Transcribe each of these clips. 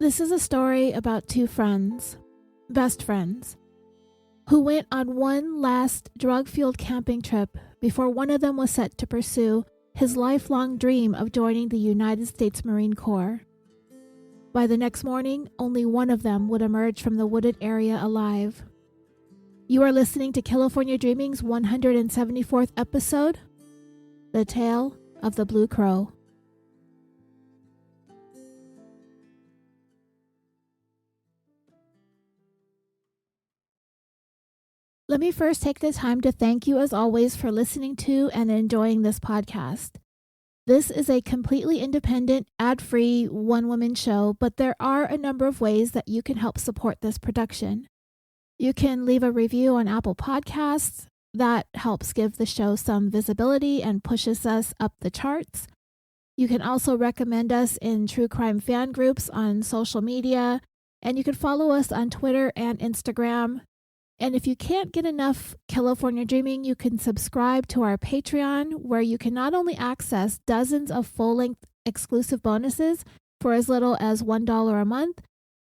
This is a story about two friends, best friends, who went on one last drug-fueled camping trip before one of them was set to pursue his lifelong dream of joining the United States Marine Corps. By the next morning, only one of them would emerge from the wooded area alive. You are listening to California Dreaming's 174th episode, The Tale of the Blue Crow. Let me first take the time to thank you as always for listening to and enjoying this podcast. This is a completely independent, ad-free, one-woman show, but there are a number of ways that you can help support this production. You can leave a review on Apple Podcasts. That helps give the show some visibility and pushes us up the charts. You can also recommend us in true crime fan groups on social media, and you can follow us on Twitter and Instagram. And if you can't get enough California Dreaming, you can subscribe to our Patreon, where you can not only access dozens of full-length exclusive bonuses for as little as $1 a month,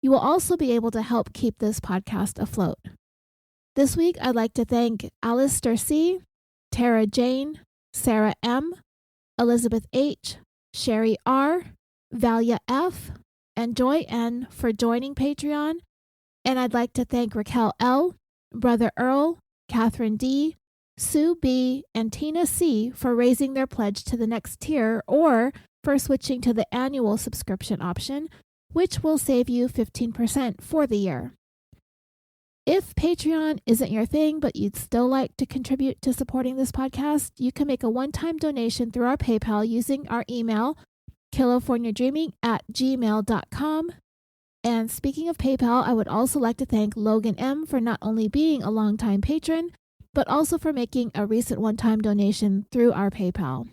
you will also be able to help keep this podcast afloat. This week, I'd like to thank Alistair C., Tara Jane, Sarah M., Elizabeth H., Sherry R., Valia F., and Joy N. for joining Patreon. And I'd like to thank Raquel L., Brother Earl, Catherine D., Sue B., and Tina C. for raising their pledge to the next tier or for switching to the annual subscription option, which will save you 15% for the year. If Patreon isn't your thing, but you'd still like to contribute to supporting this podcast, you can make a one-time donation through our PayPal using our email, californiadreaming@gmail.com. And speaking of PayPal, I would also like to thank Logan M. for not only being a longtime patron, but also for making a recent one-time donation through our PayPal.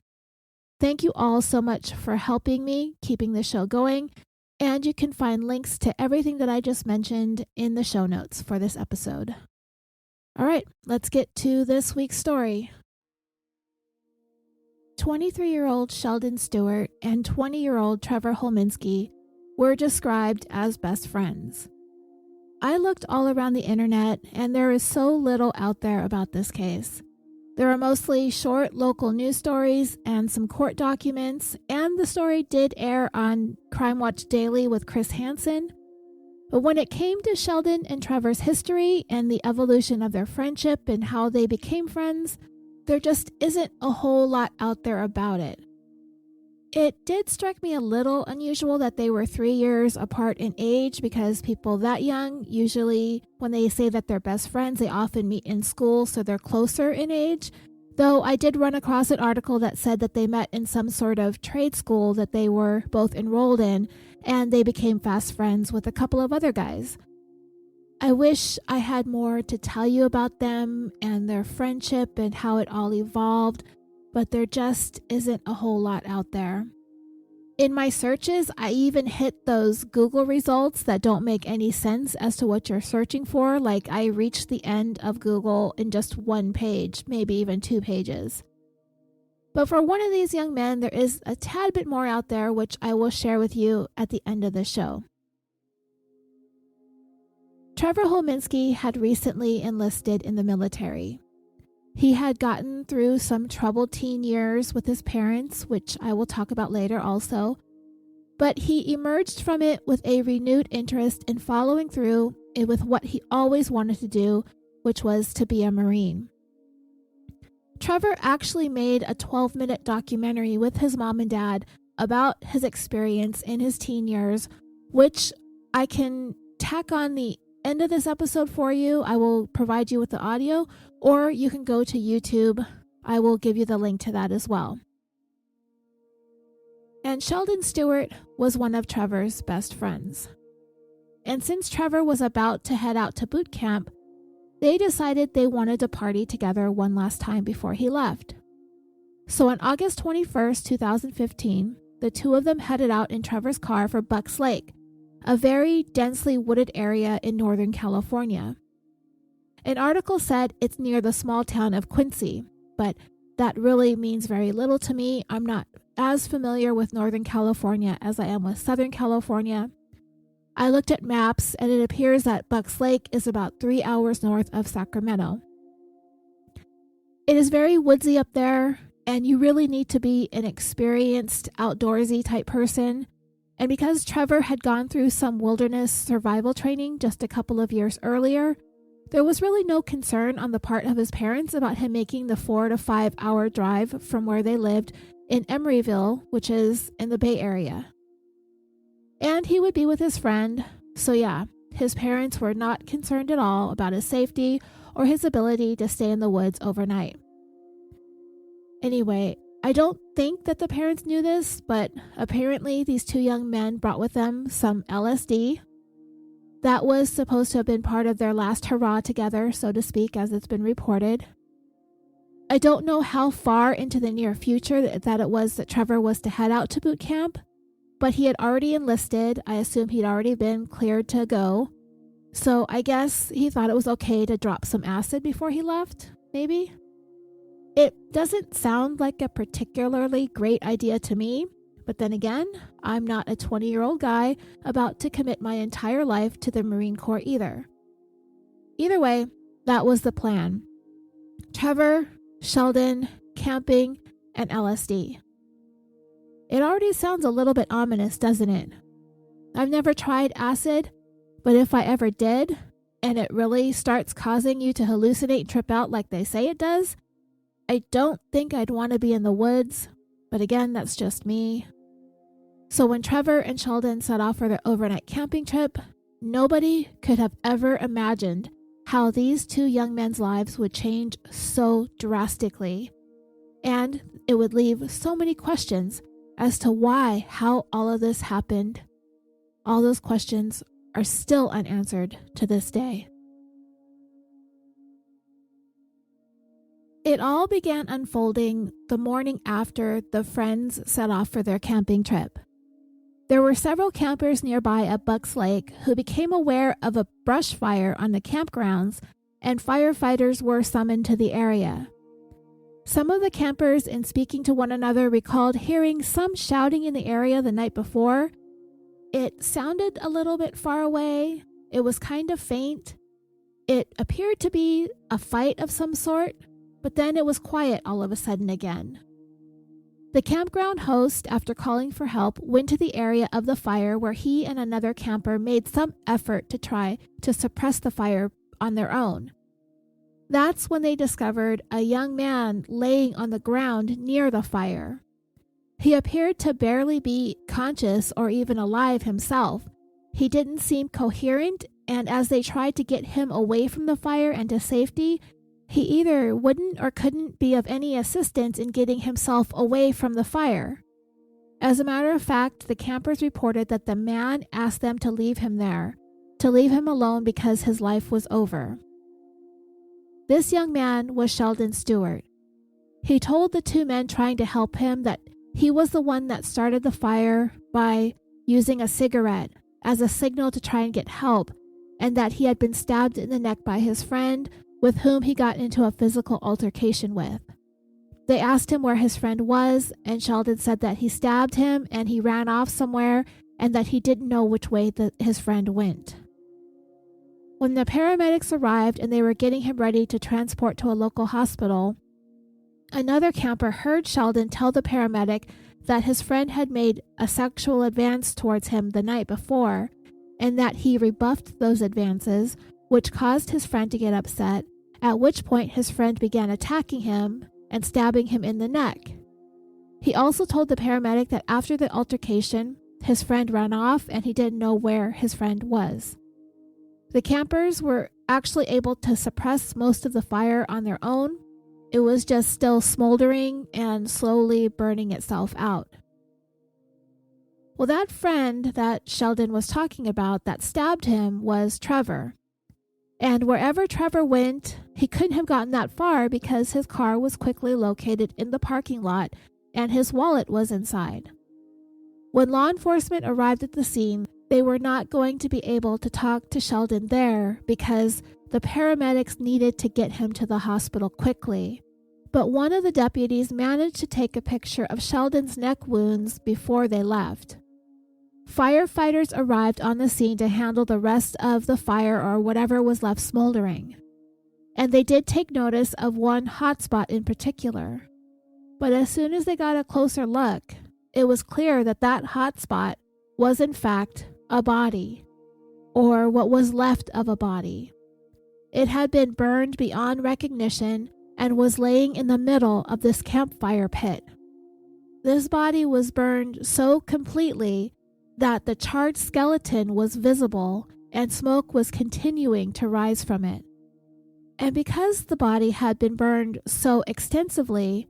Thank you all so much for helping me keeping the show going, and you can find links to everything that I just mentioned in the show notes for this episode. All right, let's get to this week's story. 23-year-old Sheldon Steward and 20-year-old Trevor Holminski were described as best friends. I looked all around the internet, and there is so little out there about this case. There are mostly short local news stories and some court documents, and the story did air on Crime Watch Daily with Chris Hansen. But when it came to Sheldon and Trevor's history and the evolution of their friendship and how they became friends, there just isn't a whole lot out there about it. It did strike me a little unusual that they were 3 years apart in age, because people that young, usually when they say that they're best friends, they often meet in school, so they're closer in age. Though I did run across an article that said that they met in some sort of trade school that they were both enrolled in, and they became fast friends with a couple of other guys. I wish I had more to tell you about them and their friendship and how it all evolved, but there just isn't a whole lot out there. In my searches, I even hit those Google results that don't make any sense as to what you're searching for. Like, I reached the end of Google in just one page, maybe even 2 pages. But for one of these young men, there is a tad bit more out there, which I will share with you at the end of the show. Trevor Holminski had recently enlisted in the military. He had gotten through some troubled teen years with his parents, which I will talk about later also, but he emerged from it with a renewed interest in following through with what he always wanted to do, which was to be a Marine. Trevor actually made a 12-minute documentary with his mom and dad about his experience in his teen years, which I can tack on the end of this episode for you. I will provide you with the audio, or you can go to YouTube. I will give you the link to that as well. And Sheldon Steward was one of Trevor's best friends. And since Trevor was about to head out to boot camp, they decided they wanted to party together one last time before he left. So on August 21st, 2015, the two of them headed out in Trevor's car for Bucks Lake, a very densely wooded area in Northern California. An article said it's near the small town of Quincy, but that really means very little to me. I'm not as familiar with Northern California as I am with Southern California. I looked at maps and it appears that Bucks Lake is about 3 hours north of Sacramento. It is very woodsy up there, and you really need to be an experienced outdoorsy type person. And because Trevor had gone through some wilderness survival training just a couple of years earlier, there was really no concern on the part of his parents about him making the 4 to 5 hour drive from where they lived in Emeryville, which is in the Bay Area. And he would be with his friend, so yeah, his parents were not concerned at all about his safety or his ability to stay in the woods overnight. Anyway, I don't think that the parents knew this, but apparently these two young men brought with them some LSD. That was supposed to have been part of their last hurrah together, so to speak, as it's been reported. I don't know how far into the near future that it was that Trevor was to head out to boot camp, but he had already enlisted. I assume he'd already been cleared to go. So I guess he thought it was okay to drop some acid before he left, maybe? It doesn't sound like a particularly great idea to me, but then again, I'm not a 20-year-old guy about to commit my entire life to the Marine Corps either. Either way, that was the plan. Trevor, Sheldon, camping, and LSD. It already sounds a little bit ominous, doesn't it? I've never tried acid, but if I ever did, and it really starts causing you to hallucinate and trip out like they say it does, I don't think I'd want to be in the woods, but again, that's just me. So when Trevor and Sheldon set off for their overnight camping trip, nobody could have ever imagined how these two young men's lives would change so drastically. And it would leave so many questions as to how all of this happened. All those questions are still unanswered to this day. It all began unfolding the morning after the friends set off for their camping trip. There were several campers nearby at Bucks Lake who became aware of a brush fire on the campgrounds, and firefighters were summoned to the area. Some of the campers, in speaking to one another, recalled hearing some shouting in the area the night before. It sounded a little bit far away. It was kind of faint. It appeared to be a fight of some sort, but then it was quiet all of a sudden again. The campground host, after calling for help, went to the area of the fire where he and another camper made some effort to try to suppress the fire on their own. That's when they discovered a young man laying on the ground near the fire. He appeared to barely be conscious or even alive himself. He didn't seem coherent, and as they tried to get him away from the fire and to safety, he either wouldn't or couldn't be of any assistance in getting himself away from the fire. As a matter of fact, the campers reported that the man asked them to leave him there, to leave him alone because his life was over. This young man was Sheldon Steward. He told the two men trying to help him that he was the one that started the fire by using a cigarette as a signal to try and get help, and that he had been stabbed in the neck by his friend, with whom he got into a physical altercation with. They asked him where his friend was, and Sheldon said that he stabbed him and he ran off somewhere, and that he didn't know which way his friend went. When the paramedics arrived and they were getting him ready to transport to a local hospital, another camper heard Sheldon tell the paramedic that his friend had made a sexual advance towards him the night before, and that he rebuffed those advances, which caused his friend to get upset, at which point his friend began attacking him and stabbing him in the neck. He also told the paramedic that after the altercation, his friend ran off and he didn't know where his friend was. The campers were actually able to suppress most of the fire on their own. It was just still smoldering and slowly burning itself out. Well, that friend that Sheldon was talking about that stabbed him was Trevor. And wherever Trevor went, he couldn't have gotten that far because his car was quickly located in the parking lot and his wallet was inside. When law enforcement arrived at the scene, they were not going to be able to talk to Sheldon there because the paramedics needed to get him to the hospital quickly. But one of the deputies managed to take a picture of Sheldon's neck wounds before they left. Firefighters arrived on the scene to handle the rest of the fire or whatever was left smoldering. And they did take notice of one hotspot in particular. But as soon as they got a closer look, it was clear that that hotspot was in fact a body, or what was left of a body. It had been burned beyond recognition and was laying in the middle of this campfire pit. This body was burned so completely that the charred skeleton was visible and smoke was continuing to rise from it. And because the body had been burned so extensively,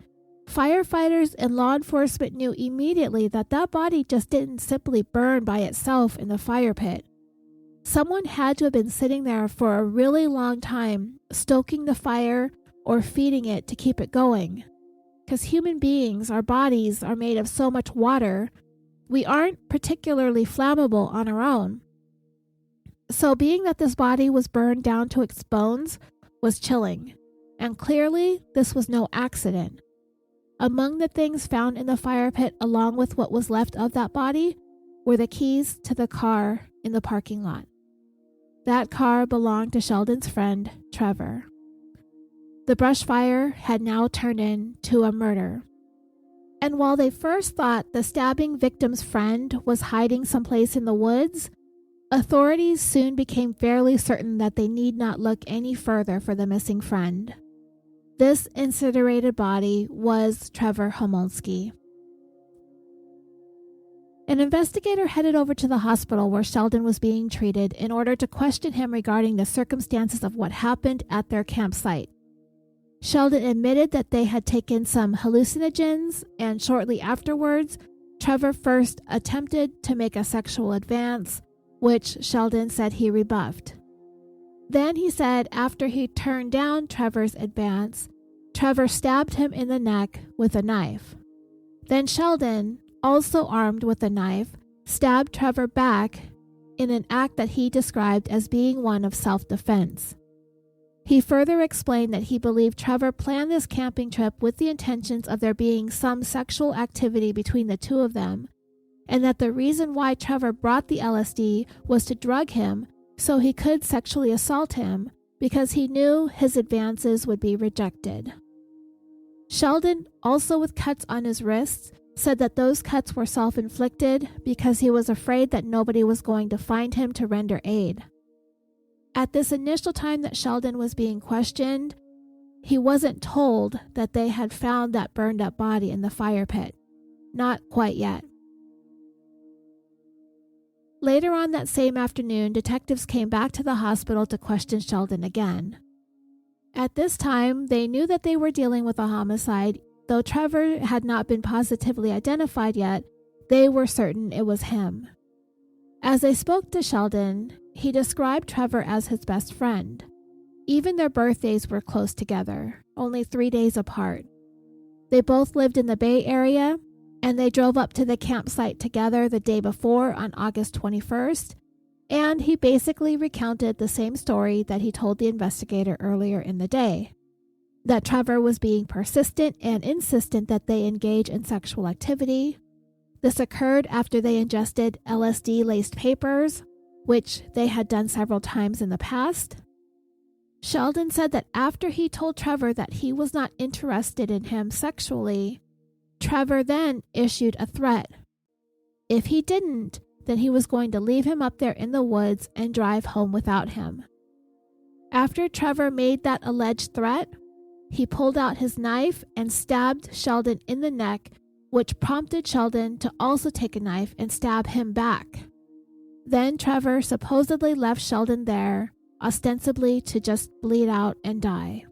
firefighters and law enforcement knew immediately that that body just didn't simply burn by itself in the fire pit. Someone had to have been sitting there for a really long time, stoking the fire or feeding it to keep it going. Because human beings, our bodies are made of so much water, we aren't particularly flammable on our own. So being that this body was burned down to its bones was chilling, and clearly this was no accident. Among the things found in the fire pit along with what was left of that body were the keys to the car in the parking lot. That car belonged to Sheldon's friend, Trevor. The brush fire had now turned into a murder. And while they first thought the stabbing victim's friend was hiding someplace in the woods, authorities soon became fairly certain that they need not look any further for the missing friend. This incinerated body was Trevor Holminksi. An investigator headed over to the hospital where Sheldon was being treated in order to question him regarding the circumstances of what happened at their campsite. Sheldon admitted that they had taken some hallucinogens, and shortly afterwards, Trevor first attempted to make a sexual advance, which Sheldon said he rebuffed. Then he said after he turned down Trevor's advance, Trevor stabbed him in the neck with a knife. Then Sheldon, also armed with a knife, stabbed Trevor back in an act that he described as being one of self-defense. He further explained that he believed Trevor planned this camping trip with the intentions of there being some sexual activity between the two of them, and that the reason why Trevor brought the LSD was to drug him so he could sexually assault him because he knew his advances would be rejected. Sheldon, also with cuts on his wrists, said that those cuts were self-inflicted because he was afraid that nobody was going to find him to render aid. At this initial time that Sheldon was being questioned, he wasn't told that they had found that burned up body in the fire pit. Not quite yet. Later on that same afternoon, detectives came back to the hospital to question Sheldon again. At this time, they knew that they were dealing with a homicide. Though Trevor had not been positively identified yet, they were certain it was him. As they spoke to Sheldon, he described Trevor as his best friend. Even their birthdays were close together, only 3 days apart. They both lived in the Bay Area, and they drove up to the campsite together the day before on August 21st, and he basically recounted the same story that he told the investigator earlier in the day. That Trevor was being persistent and insistent that they engage in sexual activity. This occurred after they ingested LSD-laced papers, which they had done several times in the past. Sheldon said that after he told Trevor that he was not interested in him sexually, Trevor then issued a threat. If he didn't, then he was going to leave him up there in the woods and drive home without him. After Trevor made that alleged threat, he pulled out his knife and stabbed Sheldon in the neck, which prompted Sheldon to also take a knife and stab him back. Then Trevor supposedly left Sheldon there, ostensibly to just bleed out and die.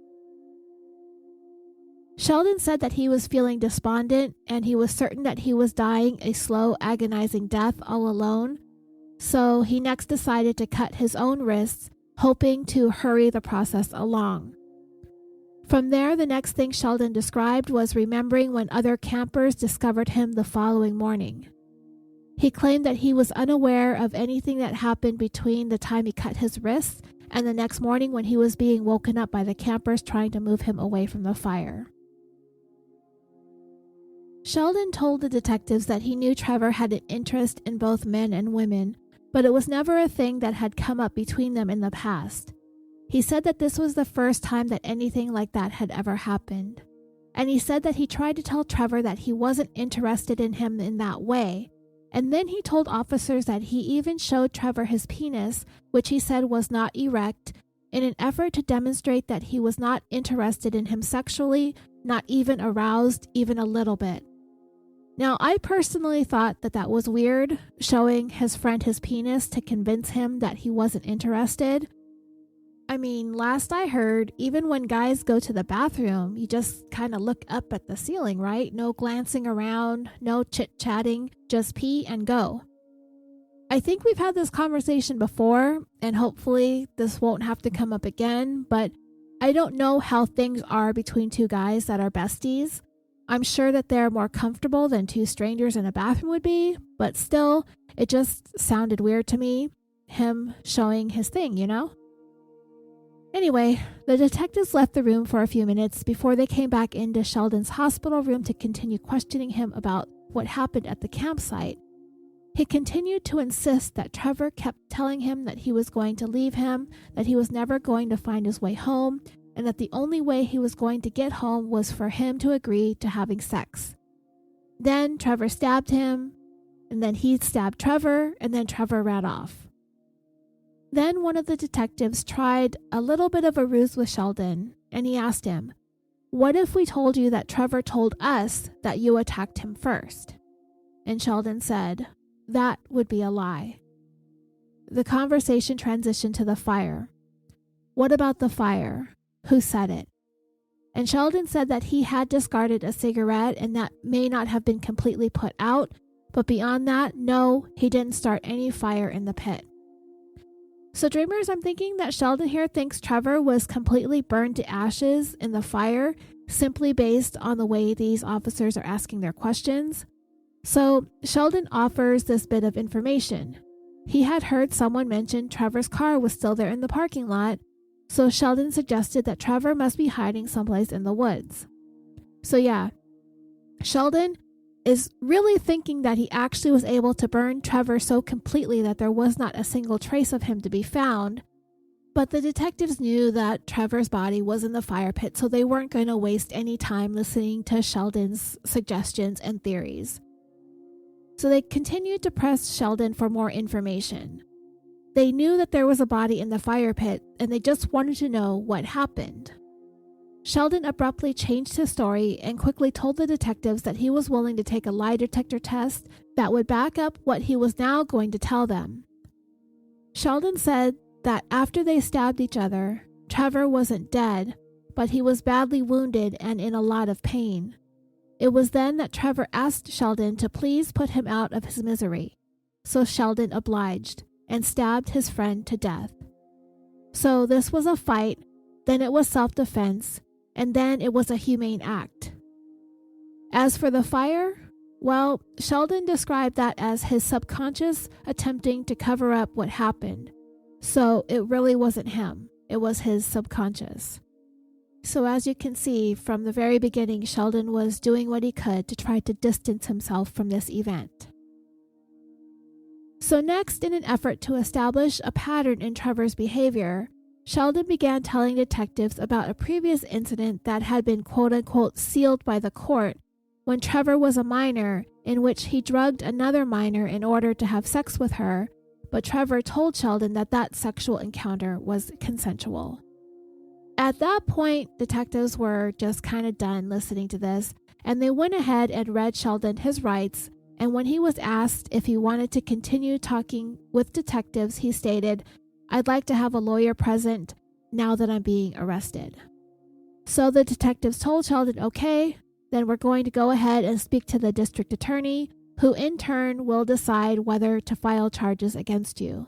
Sheldon said that he was feeling despondent and he was certain that he was dying a slow, agonizing death all alone, so he next decided to cut his own wrists, hoping to hurry the process along. From there, the next thing Sheldon described was remembering when other campers discovered him the following morning. He claimed that he was unaware of anything that happened between the time he cut his wrists and the next morning when he was being woken up by the campers trying to move him away from the fire. Sheldon told the detectives that he knew Trevor had an interest in both men and women, but it was never a thing that had come up between them in the past. He said that this was the first time that anything like that had ever happened. And he said that he tried to tell Trevor that he wasn't interested in him in that way. And then he told officers that he even showed Trevor his penis, which he said was not erect, in an effort to demonstrate that he was not interested in him sexually, not even aroused, even a little bit. Now, I personally thought that that was weird, showing his friend his penis to convince him that he wasn't interested. I mean, last I heard, even when guys go to the bathroom, you just kind of look up at the ceiling, right? No glancing around, no chit-chatting, just pee and go. I think we've had this conversation before, and hopefully this won't have to come up again, but I don't know how things are between two guys that are besties. I'm sure that they're more comfortable than two strangers in a bathroom would be, but still, it just sounded weird to me, him showing his thing, you know? Anyway, the detectives left the room for a few minutes before they came back into Sheldon's hospital room to continue questioning him about what happened at the campsite. He continued to insist that Trevor kept telling him that he was going to leave him, that he was never going to find his way home, and that the only way he was going to get home was for him to agree to having sex. Then Trevor stabbed him, and then he stabbed Trevor, and then Trevor ran off. Then one of the detectives tried a little bit of a ruse with Sheldon, and he asked him, "What if we told you that Trevor told us that you attacked him first?" And Sheldon said, "That would be a lie." The conversation transitioned to the fire. "What about the fire? Who said it?" And Sheldon said that he had discarded a cigarette and that may not have been completely put out, but beyond that, no, he didn't start any fire in the pit. So dreamers, I'm thinking that Sheldon here thinks Trevor was completely burned to ashes in the fire, simply based on the way these officers are asking their questions. So Sheldon offers this bit of information. He had heard someone mention Trevor's car was still there in the parking lot, so Sheldon suggested that Trevor must be hiding someplace in the woods. So yeah, Sheldon is really thinking that he actually was able to burn Trevor so completely that there was not a single trace of him to be found. But the detectives knew that Trevor's body was in the fire pit, so they weren't going to waste any time listening to Sheldon's suggestions and theories. So they continued to press Sheldon for more information. They knew that there was a body in the fire pit, and they just wanted to know what happened. Sheldon abruptly changed his story and quickly told the detectives that he was willing to take a lie detector test that would back up what he was now going to tell them. Sheldon said that after they stabbed each other, Trevor wasn't dead, but he was badly wounded and in a lot of pain. It was then that Trevor asked Sheldon to please put him out of his misery, so Sheldon obliged and stabbed his friend to death. So this was a fight, then it was self-defense, and then it was a humane act. As for the fire, well, Sheldon described that as his subconscious attempting to cover up what happened. So it really wasn't him, it was his subconscious. So as you can see, from the very beginning, Sheldon was doing what he could to try to distance himself from this event. So next, in an effort to establish a pattern in Trevor's behavior, Sheldon began telling detectives about a previous incident that had been quote-unquote sealed by the court when Trevor was a minor, in which he drugged another minor in order to have sex with her, but Trevor told Sheldon that that sexual encounter was consensual. At that point, detectives were just kind of done listening to this, and they went ahead and read Sheldon his rights, and when he was asked if he wanted to continue talking with detectives, he stated, "I'd like to have a lawyer present now that I'm being arrested." So the detectives told Sheldon, "Okay, then we're going to go ahead and speak to the district attorney, who in turn will decide whether to file charges against you."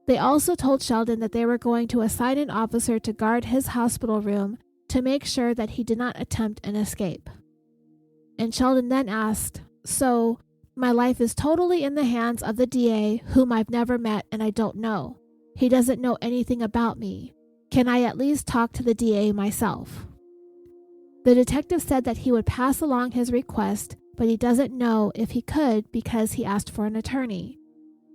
They also told Sheldon that they were going to assign an officer to guard his hospital room to make sure that he did not attempt an escape. And Sheldon then asked, "So, my life is totally in the hands of the DA, whom I've never met and I don't know. He doesn't know anything about me. Can I at least talk to the DA myself?" The detective said that he would pass along his request, but he doesn't know if he could because he asked for an attorney.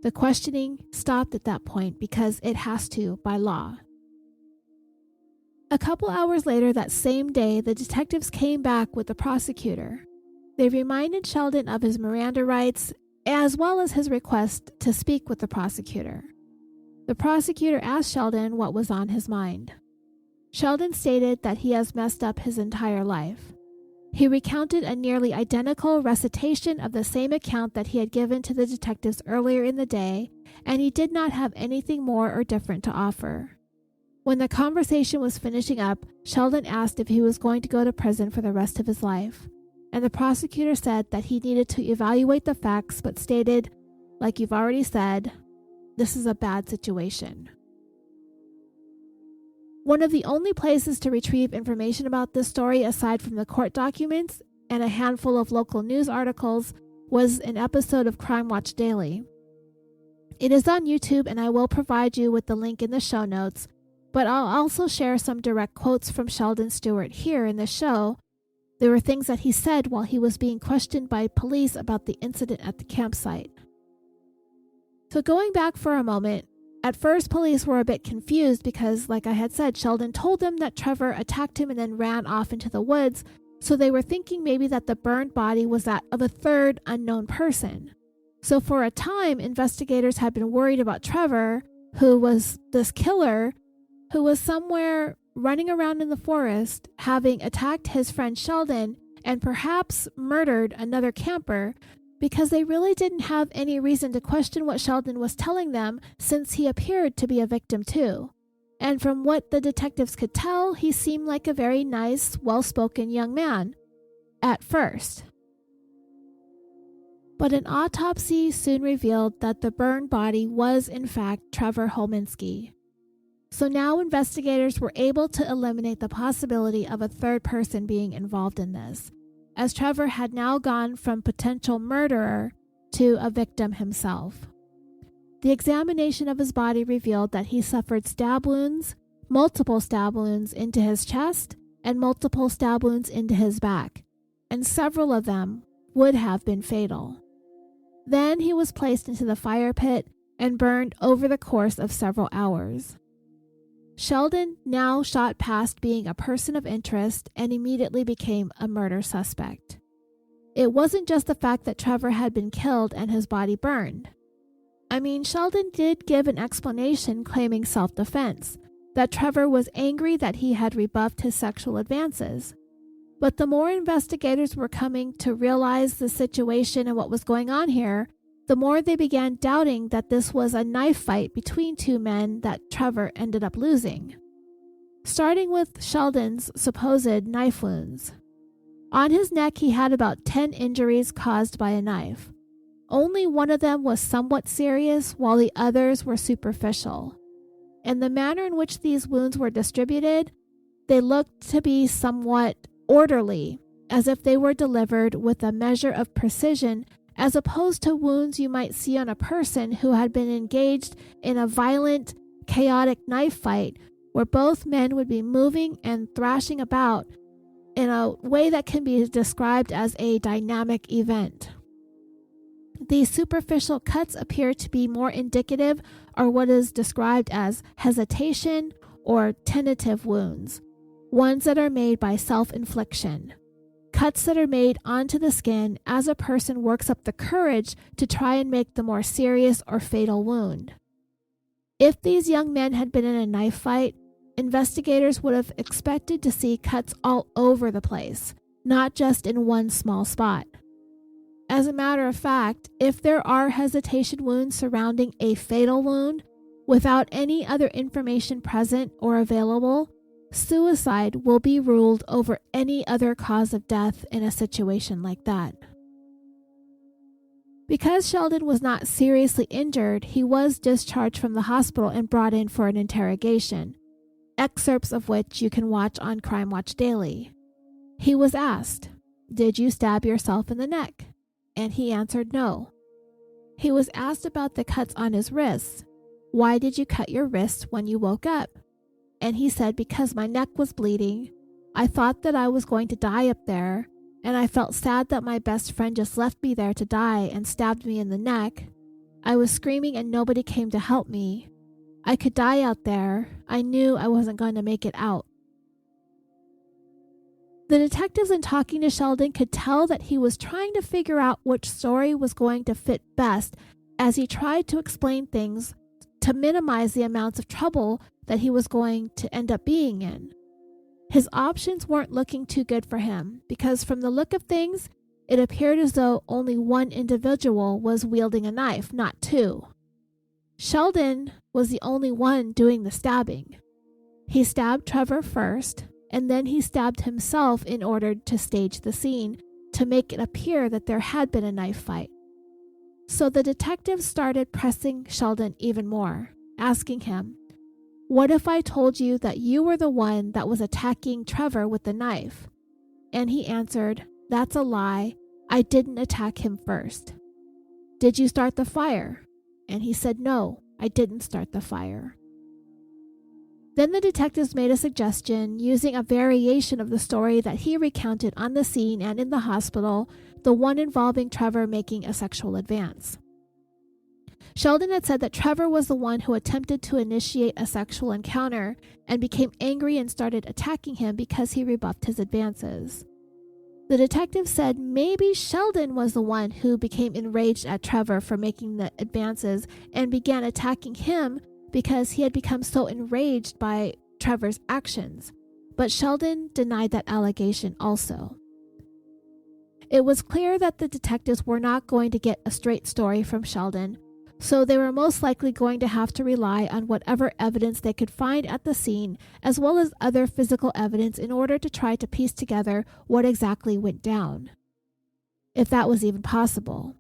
The questioning stopped at that point because it has to by law. A couple hours later that same day, the detectives came back with the prosecutor. They reminded Sheldon of his Miranda rights as well as his request to speak with the prosecutor. The prosecutor asked Sheldon what was on his mind. Sheldon stated that he has messed up his entire life. He recounted a nearly identical recitation of the same account that he had given to the detectives earlier in the day, and he did not have anything more or different to offer. When the conversation was finishing up, Sheldon asked if he was going to go to prison for the rest of his life, and the prosecutor said that he needed to evaluate the facts but stated, like you've already said, this is a bad situation. One of the only places to retrieve information about this story aside from the court documents and a handful of local news articles was an episode of Crime Watch Daily. It is on YouTube and I will provide you with the link in the show notes, but I'll also share some direct quotes from Sheldon Steward here in the show. There were things that he said while he was being questioned by police about the incident at the campsite. So going back for a moment, at first police were a bit confused because, like I had said, Sheldon told them that Trevor attacked him and then ran off into the woods, so they were thinking maybe that the burned body was that of a third unknown person. So for a time, investigators had been worried about Trevor, who was this killer, who was somewhere running around in the forest, having attacked his friend Sheldon and perhaps murdered another camper, because they really didn't have any reason to question what Sheldon was telling them since he appeared to be a victim too. And from what the detectives could tell, he seemed like a very nice, well-spoken young man at first. But an autopsy soon revealed that the burned body was in fact Trevor Holminski. So now investigators were able to eliminate the possibility of a third person being involved in this, as Trevor had now gone from potential murderer to a victim himself. The examination of his body revealed that he suffered stab wounds, multiple stab wounds into his chest, and multiple stab wounds into his back, and several of them would have been fatal. Then he was placed into the fire pit and burned over the course of several hours. Sheldon now shot past being a person of interest and immediately became a murder suspect. It wasn't just the fact that Trevor had been killed and his body burned. Sheldon did give an explanation claiming self-defense, that Trevor was angry that he had rebuffed his sexual advances. But the more investigators were coming to realize the situation and what was going on here, the more they began doubting that this was a knife fight between two men that Trevor ended up losing. Starting with Sheldon's supposed knife wounds. On his neck, he had about 10 injuries caused by a knife. Only one of them was somewhat serious, while the others were superficial. And the manner in which these wounds were distributed, they looked to be somewhat orderly, as if they were delivered with a measure of precision, as opposed to wounds you might see on a person who had been engaged in a violent, chaotic knife fight where both men would be moving and thrashing about in a way that can be described as a dynamic event. These superficial cuts appear to be more indicative or what is described as hesitation or tentative wounds, ones that are made by self-infliction. Cuts that are made onto the skin as a person works up the courage to try and make the more serious or fatal wound. If these young men had been in a knife fight, investigators would have expected to see cuts all over the place, not just in one small spot. As a matter of fact, if there are hesitation wounds surrounding a fatal wound without any other information present or available, suicide will be ruled over any other cause of death in a situation like that. Because Sheldon was not seriously injured, he was discharged from the hospital and brought in for an interrogation, excerpts of which you can watch on Crime Watch Daily. He was asked, "Did you stab yourself in the neck?" And he answered no. He was asked about the cuts on his wrists. "Why did you cut your wrists when you woke up?" And he said, "Because my neck was bleeding, I thought that I was going to die up there, and I felt sad that my best friend just left me there to die and stabbed me in the neck. I was screaming and nobody came to help me. I could die out there. I knew I wasn't going to make it out. The detectives in talking to Sheldon could tell that he was trying to figure out which story was going to fit best as he tried to explain things to minimize the amounts of trouble that he was going to end up being in. His options weren't looking too good for him because from the look of things, it appeared as though only one individual was wielding a knife, not two. Sheldon was the only one doing the stabbing. He stabbed Trevor first, and then he stabbed himself in order to stage the scene to make it appear that there had been a knife fight. So the detectives started pressing Sheldon even more, asking him, "What if I told you that you were the one that was attacking Trevor with the knife?" And he answered, "That's a lie. I didn't attack him first." "Did you start the fire?" And he said, "No, I didn't start the fire." Then the detectives made a suggestion using a variation of the story that he recounted on the scene and in the hospital, the one involving Trevor making a sexual advance. Sheldon had said that Trevor was the one who attempted to initiate a sexual encounter and became angry and started attacking him because he rebuffed his advances. The detective said maybe Sheldon was the one who became enraged at Trevor for making the advances and began attacking him because he had become so enraged by Trevor's actions, but Sheldon denied that allegation also. It was clear that the detectives were not going to get a straight story from Sheldon, so they were most likely going to have to rely on whatever evidence they could find at the scene, as well as other physical evidence in order to try to piece together what exactly went down, if that was even possible.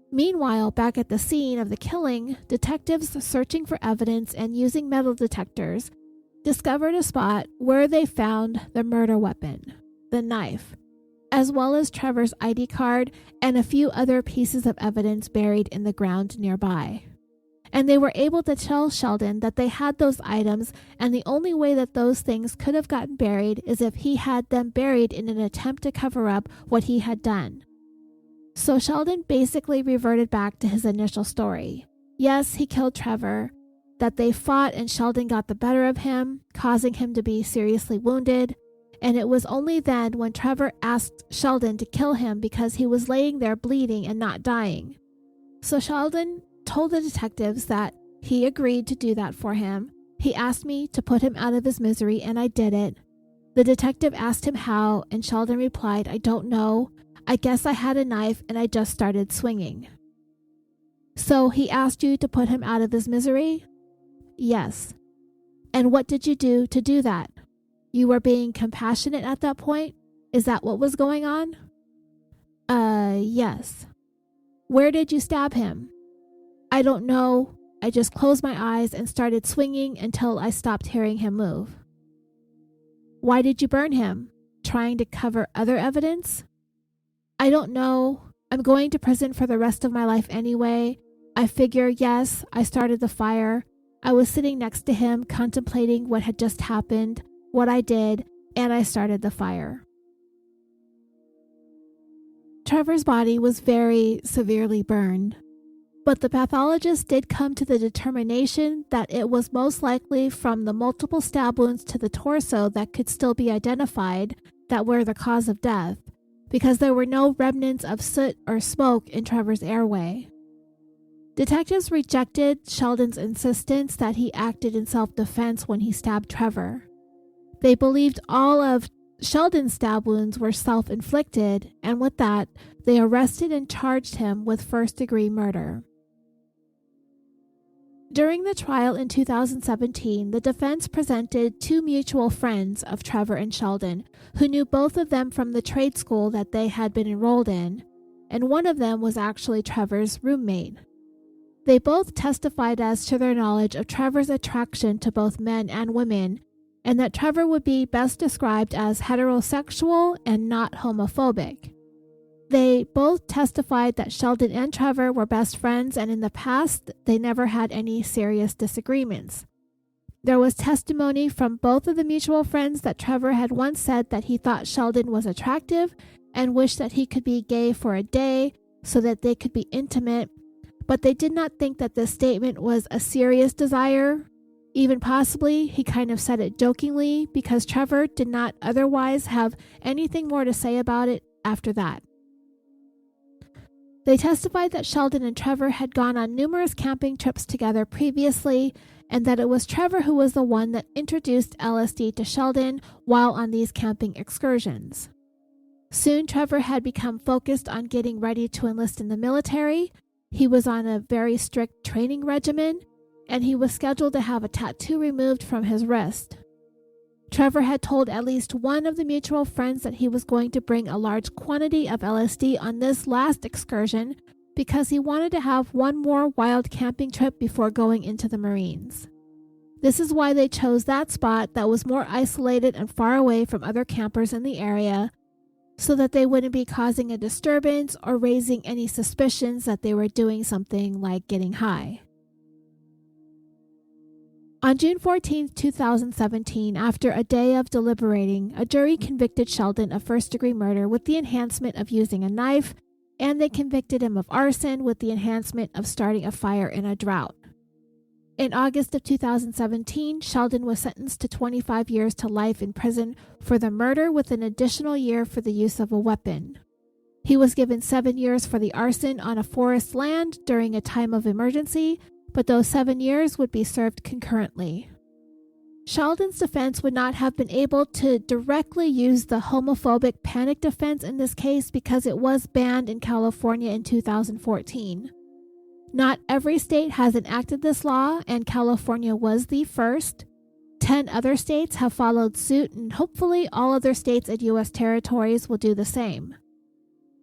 Meanwhile, back at the scene of the killing, detectives searching for evidence and using metal detectors discovered a spot where they found the murder weapon, the knife, as well as Trevor's ID card and a few other pieces of evidence buried in the ground nearby. And they were able to tell Sheldon that they had those items, and the only way that those things could have gotten buried is if he had them buried in an attempt to cover up what he had done. So Sheldon basically reverted back to his initial story. Yes, he killed Trevor, that they fought and Sheldon got the better of him, causing him to be seriously wounded, and it was only then when Trevor asked Sheldon to kill him because he was laying there bleeding and not dying. So Sheldon told the detectives that he agreed to do that for him. He asked me to put him out of his misery, and I did it. The detective asked him how, and Sheldon replied, "I don't know. I guess I had a knife and I just started swinging." "So he asked you to put him out of his misery?" "Yes." "And what did you do to do that? You were being compassionate at that point? Is that what was going on?" Yes." "Where did you stab him?" "I don't know. I just closed my eyes and started swinging until I stopped hearing him move." "Why did you burn him? Trying to cover other evidence?" "I don't know. I'm going to prison for the rest of my life anyway. I figure, yes, I started the fire. I was sitting next to him contemplating what had just happened, what I did, and I started the fire." Trevor's body was very severely burned, but the pathologist did come to the determination that it was most likely from the multiple stab wounds to the torso that could still be identified that were the cause of death, because there were no remnants of soot or smoke in Trevor's airway. Detectives rejected Sheldon's insistence that he acted in self-defense when he stabbed Trevor. They believed all of Sheldon's stab wounds were self-inflicted, and with that, they arrested and charged him with first-degree murder. During the trial in 2017, the defense presented two mutual friends of Trevor and Sheldon, who knew both of them from the trade school that they had been enrolled in, and one of them was actually Trevor's roommate. They both testified as to their knowledge of Trevor's attraction to both men and women, and that Trevor would be best described as heterosexual and not homophobic. They both testified that Sheldon and Trevor were best friends, and in the past, they never had any serious disagreements. There was testimony from both of the mutual friends that Trevor had once said that he thought Sheldon was attractive and wished that he could be gay for a day so that they could be intimate, but they did not think that this statement was a serious desire. Even possibly, he kind of said it jokingly because Trevor did not otherwise have anything more to say about it after that. They testified that Sheldon and Trevor had gone on numerous camping trips together previously, and that it was Trevor who was the one that introduced LSD to Sheldon while on these camping excursions. Soon, Trevor had become focused on getting ready to enlist in the military. He was on a very strict training regimen, and he was scheduled to have a tattoo removed from his wrist. Trevor had told at least one of the mutual friends that he was going to bring a large quantity of LSD on this last excursion because he wanted to have one more wild camping trip before going into the Marines. This is why they chose that spot that was more isolated and far away from other campers in the area, so that they wouldn't be causing a disturbance or raising any suspicions that they were doing something like getting high. On June 14, 2017, after a day of deliberating, a jury convicted Sheldon of first-degree murder with the enhancement of using a knife, and they convicted him of arson with the enhancement of starting a fire in a drought. In August of 2017, Sheldon was sentenced to 25 years to life in prison for the murder with an additional year for the use of a weapon. He was given 7 years for the arson on a forest land during a time of emergency, but those 7 years would be served concurrently. Sheldon's defense would not have been able to directly use the homophobic panic defense in this case because it was banned in California in 2014. Not every state has enacted this law, and California was the first. 10 other states have followed suit, and hopefully all other states and U.S. territories will do the same.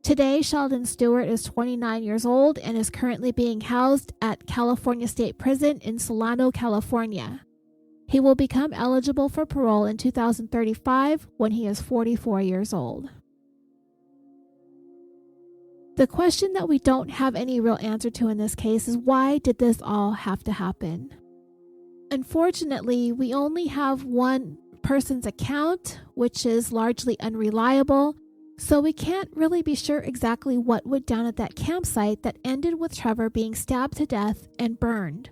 Today, Sheldon Steward is 29 years old and is currently being housed at California State Prison in Solano, California. He will become eligible for parole in 2035 when he is 44 years old. The question that we don't have any real answer to in this case is, why did this all have to happen? Unfortunately, we only have one person's account, which is largely unreliable, so we can't really be sure exactly what went down at that campsite that ended with Trevor being stabbed to death and burned.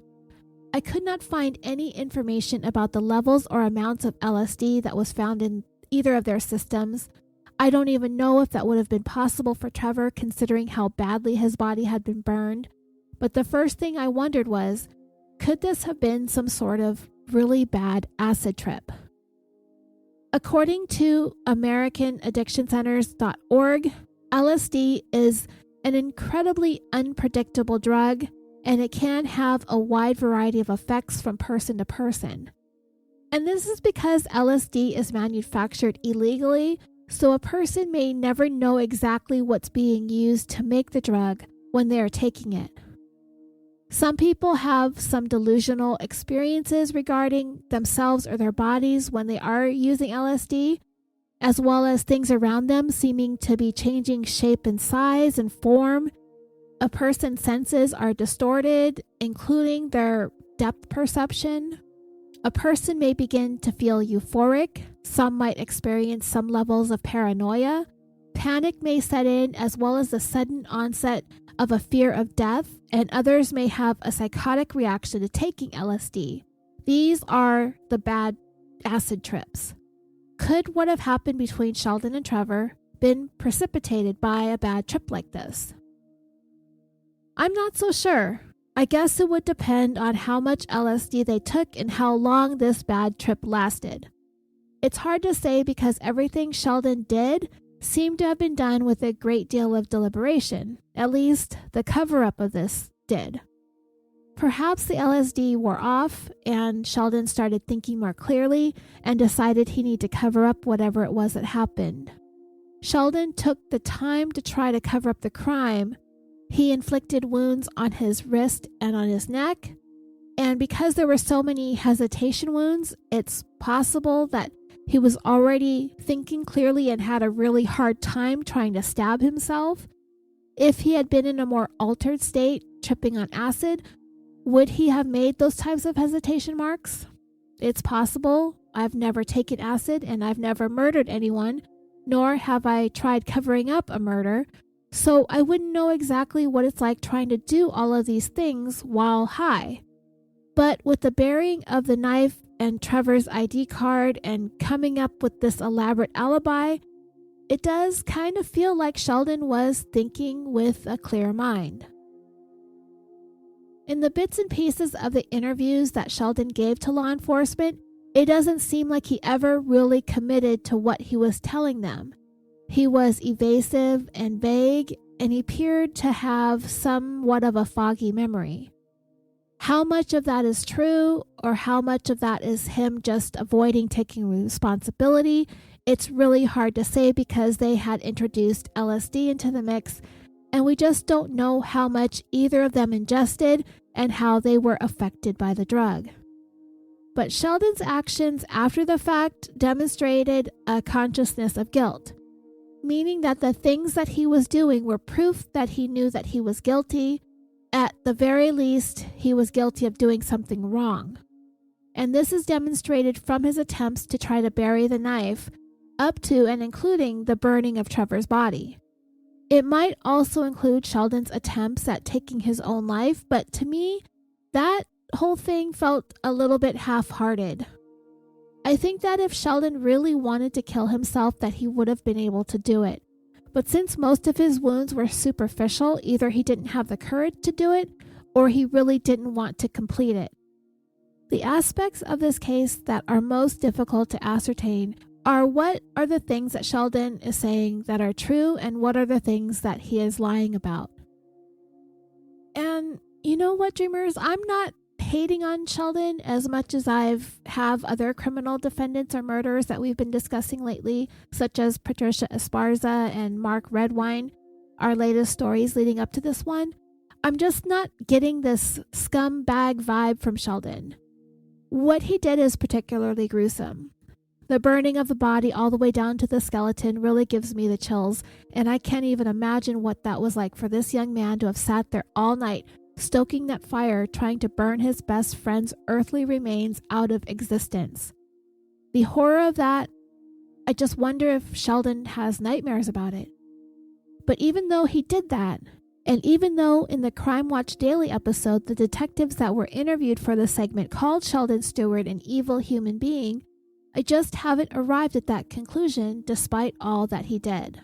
I could not find any information about the levels or amounts of LSD that was found in either of their systems. I don't even know if that would have been possible for Trevor considering how badly his body had been burned. But the first thing I wondered was, could this have been some sort of really bad acid trip? According to AmericanAddictionCenters.org, LSD is an incredibly unpredictable drug, and it can have a wide variety of effects from person to person. And this is because LSD is manufactured illegally, so a person may never know exactly what's being used to make the drug when they are taking it. Some people have some delusional experiences regarding themselves or their bodies when they are using LSD, as well as things around them seeming to be changing shape and size and form. A person's senses are distorted, including their depth perception. A person may begin to feel euphoric. Some might experience some levels of paranoia. Panic may set in, as well as the sudden onset of a fear of death, and others may have a psychotic reaction to taking LSD. These are the bad acid trips. Could what have happened between Sheldon and Trevor been precipitated by a bad trip like this? I'm not so sure. I guess it would depend on how much LSD they took and how long this bad trip lasted. It's hard to say because everything Sheldon did seemed to have been done with a great deal of deliberation. At least the cover-up of this did. Perhaps the LSD wore off and Sheldon started thinking more clearly and decided he needed to cover up whatever it was that happened. Sheldon took the time to try to cover up the crime. He inflicted wounds on his wrist and on his neck, and because there were so many hesitation wounds, it's possible that he was already thinking clearly and had a really hard time trying to stab himself. If he had been in a more altered state, tripping on acid, would he have made those types of hesitation marks? It's possible. I've never taken acid and I've never murdered anyone, nor have I tried covering up a murder, so I wouldn't know exactly what it's like trying to do all of these things while high. But with the burying of the knife and Trevor's ID card and coming up with this elaborate alibi, it does kind of feel like Sheldon was thinking with a clear mind. In the bits and pieces of the interviews that Sheldon gave to law enforcement, it doesn't seem like he ever really committed to what he was telling them. He was evasive and vague, and he appeared to have somewhat of a foggy memory. How much of that is true, or how much of that is him just avoiding taking responsibility, it's really hard to say because they had introduced LSD into the mix, and we just don't know how much either of them ingested and how they were affected by the drug. But Sheldon's actions after the fact demonstrated a consciousness of guilt, meaning that the things that he was doing were proof that he knew that he was guilty. At the very least, he was guilty of doing something wrong. And this is demonstrated from his attempts to try to bury the knife, up to and including the burning of Trevor's body. It might also include Sheldon's attempts at taking his own life, but to me, that whole thing felt a little bit half-hearted. I think that if Sheldon really wanted to kill himself, that he would have been able to do it. But since most of his wounds were superficial, either he didn't have the courage to do it, or he really didn't want to complete it. The aspects of this case that are most difficult to ascertain are what are the things that Sheldon is saying that are true, and what are the things that he is lying about. And you know what, dreamers? I'm not hating on Sheldon as much as have other criminal defendants or murderers that we've been discussing lately, such as Patricia Esparza and Mark Redwine, our latest stories leading up to this one. I'm just not getting this scumbag vibe from Sheldon. What he did is particularly gruesome. The burning of the body all the way down to the skeleton really gives me the chills, and I can't even imagine what that was like for this young man to have sat there all night, stoking that fire, trying to burn his best friend's earthly remains out of existence. The horror of that, I just wonder if Sheldon has nightmares about it. But even though he did that, and even though in the Crime Watch Daily episode, the detectives that were interviewed for the segment called Sheldon Steward an evil human being, I just haven't arrived at that conclusion despite all that he did.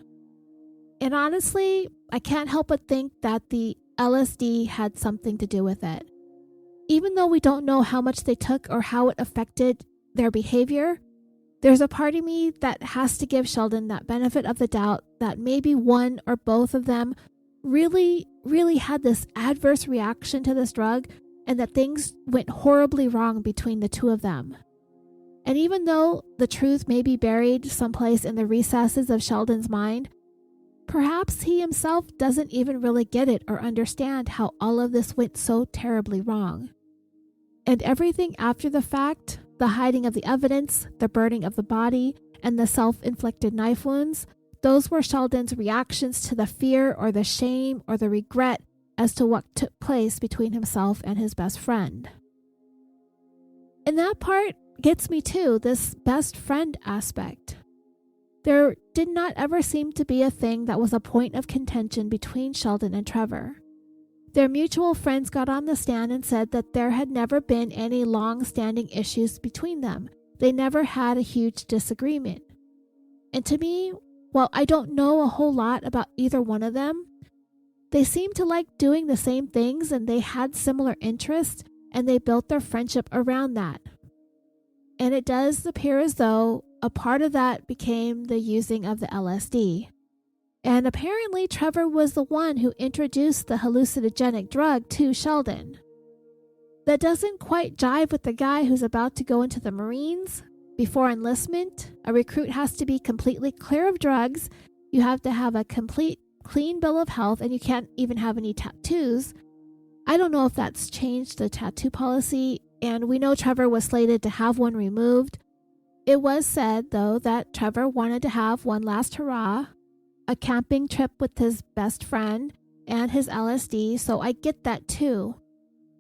And honestly, I can't help but think that the LSD had something to do with it. Even though we don't know how much they took or how it affected their behavior, there's a part of me that has to give Sheldon that benefit of the doubt that maybe one or both of them really had this adverse reaction to this drug, and that things went horribly wrong between the two of them. And even though the truth may be buried someplace in the recesses of Sheldon's mind, perhaps he himself doesn't even really get it or understand how all of this went so terribly wrong. And everything after the fact, the hiding of the evidence, the burning of the body, and the self-inflicted knife wounds, those were Sheldon's reactions to the fear or the shame or the regret as to what took place between himself and his best friend. And that part gets me too, this best friend aspect. There did not ever seem to be a thing that was a point of contention between Sheldon and Trevor. Their mutual friends got on the stand and said that there had never been any long-standing issues between them. They never had a huge disagreement. And to me, while I don't know a whole lot about either one of them, they seemed to like doing the same things, and they had similar interests, and they built their friendship around that. And it does appear as though a part of that became the using of the LSD. And apparently Trevor was the one who introduced the hallucinogenic drug to Sheldon. That doesn't quite jive with the guy who's about to go into the Marines. Before enlistment, a recruit has to be completely clear of drugs, you have to have a complete clean bill of health, and you can't even have any tattoos. I don't know if that's changed the tattoo policy, and we know Trevor was slated to have one removed. It was said, though, that Trevor wanted to have one last hurrah, a camping trip with his best friend and his LSD, so I get that too.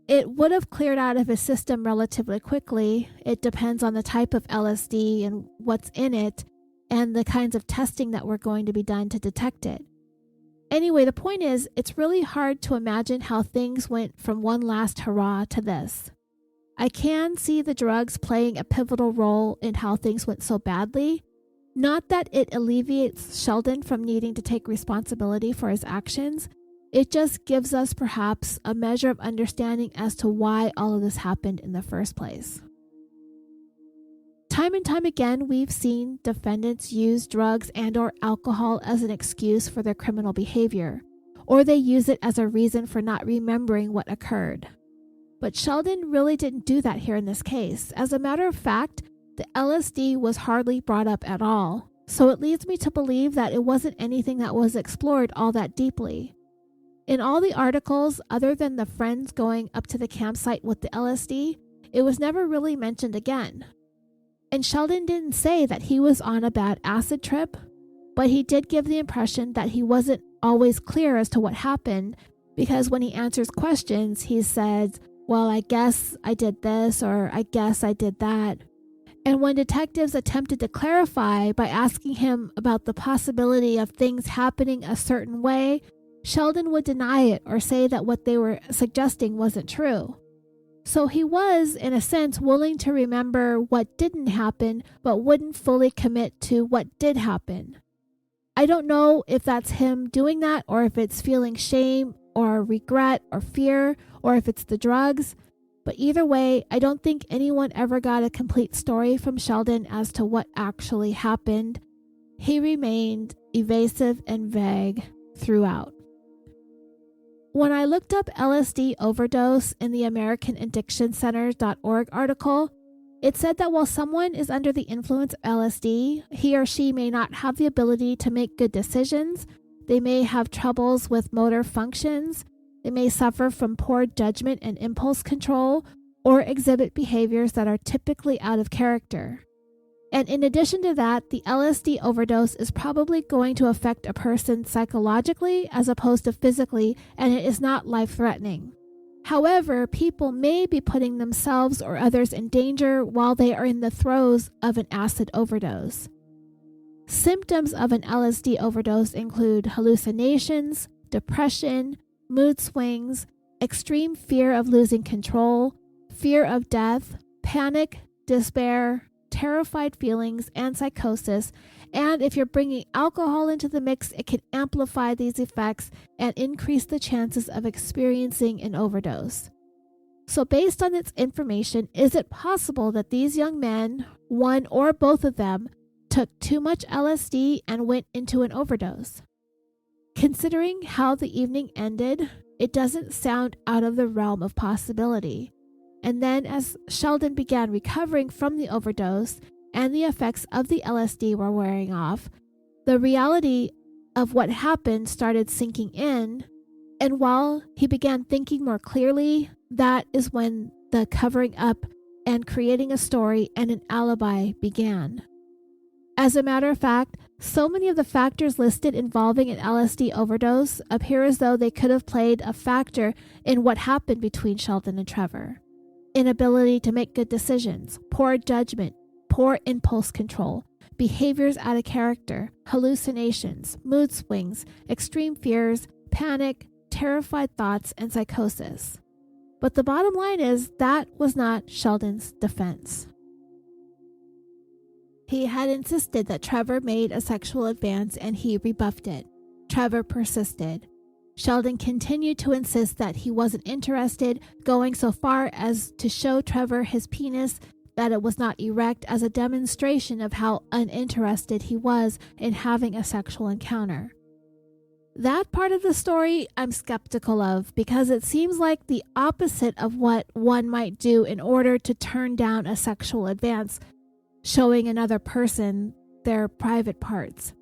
it would have cleared out of his system relatively quickly. It depends on the type of LSD and what's in it and the kinds of testing that were going to be done to detect it. Anyway, the point is, it's really hard to imagine how things went from one last hurrah to this. I can see the drugs playing a pivotal role in how things went so badly. Not that it alleviates Sheldon from needing to take responsibility for his actions. It just gives us perhaps a measure of understanding as to why all of this happened in the first place. Time and time again, we've seen defendants use drugs and/or alcohol as an excuse for their criminal behavior, or they use it as a reason for not remembering what occurred. But Sheldon really didn't do that here in this case. As a matter of fact, the LSD was hardly brought up at all, so it leads me to believe that it wasn't anything that was explored all that deeply. In all the articles, other than the friends going up to the campsite with the LSD, it was never really mentioned again. And Sheldon didn't say that he was on a bad acid trip, but he did give the impression that he wasn't always clear as to what happened, because when he answers questions, he says, well, I guess I did this, or I guess I did that. And when detectives attempted to clarify by asking him about the possibility of things happening a certain way, Sheldon would deny it or say that what they were suggesting wasn't true. So he was, in a sense, willing to remember what didn't happen, but wouldn't fully commit to what did happen. I don't know if that's him doing that, or if it's feeling shame or regret or fear, or if it's the drugs. But either way, I don't think anyone ever got a complete story from Sheldon as to what actually happened. He remained evasive and vague throughout. When I looked up LSD overdose in the AmericanAddictionCenters.org article, it said that while someone is under the influence of LSD, he or she may not have the ability to make good decisions. They may have troubles with motor functions. They may suffer from poor judgment and impulse control, or exhibit behaviors that are typically out of character. And in addition to that, the LSD overdose is probably going to affect a person psychologically as opposed to physically, and it is not life-threatening. However, people may be putting themselves or others in danger while they are in the throes of an acid overdose. Symptoms of an LSD overdose include hallucinations, depression, mood swings, extreme fear of losing control, fear of death, panic, despair, terrified feelings, and psychosis. And if you're bringing alcohol into the mix, it can amplify these effects and increase the chances of experiencing an overdose. So based on this information, is it possible that these young men, one or both of them, took too much LSD and went into an overdose? Considering how the evening ended, it doesn't sound out of the realm of possibility. And then as Sheldon began recovering from the overdose and the effects of the LSD were wearing off, the reality of what happened started sinking in. And while he began thinking more clearly, that is when the covering up and creating a story and an alibi began. As a matter of fact, so many of the factors listed involving an LSD overdose appear as though they could have played a factor in what happened between Sheldon and Trevor. Inability to make good decisions, poor judgment, poor impulse control, behaviors out of character, hallucinations, mood swings, extreme fears, panic, terrified thoughts, and psychosis. But the bottom line is that was not Sheldon's defense. He had insisted that Trevor made a sexual advance and he rebuffed it. Trevor persisted. Sheldon continued to insist that he wasn't interested, going so far as to show Trevor his penis, that it was not erect, as a demonstration of how uninterested he was in having a sexual encounter. That part of the story I'm skeptical of, because it seems like the opposite of what one might do in order to turn down a sexual advance, showing another person their private parts.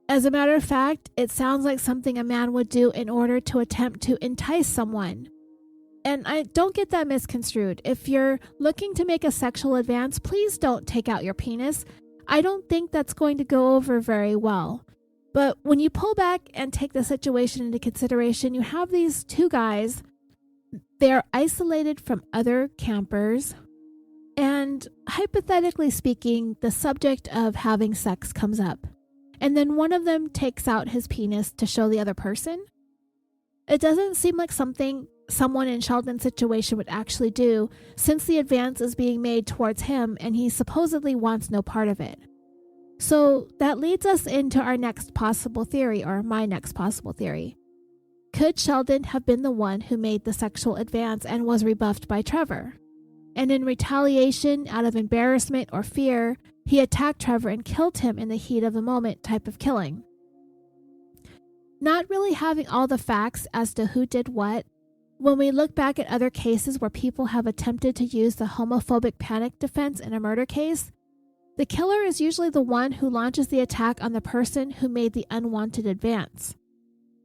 As a matter of fact, it sounds like something a man would do in order to attempt to entice someone. And I don't get that misconstrued. If you're looking to make a sexual advance, please don't take out your penis. I don't think that's going to go over very well. But when you pull back and take the situation into consideration, you have these two guys. They are isolated from other campers, and hypothetically speaking, the subject of having sex comes up, and then one of them takes out his penis to show the other person. It doesn't seem like something someone in Sheldon's situation would actually do, since the advance is being made towards him and he supposedly wants no part of it. So that leads us into our next possible theory, or my next possible theory. Could Sheldon have been the one who made the sexual advance and was rebuffed by Trevor? And in retaliation, out of embarrassment or fear, he attacked Trevor and killed him in the heat of the moment type of killing. Not really having all the facts as to who did what, when we look back at other cases where people have attempted to use the homophobic panic defense in a murder case, the killer is usually the one who launches the attack on the person who made the unwanted advance.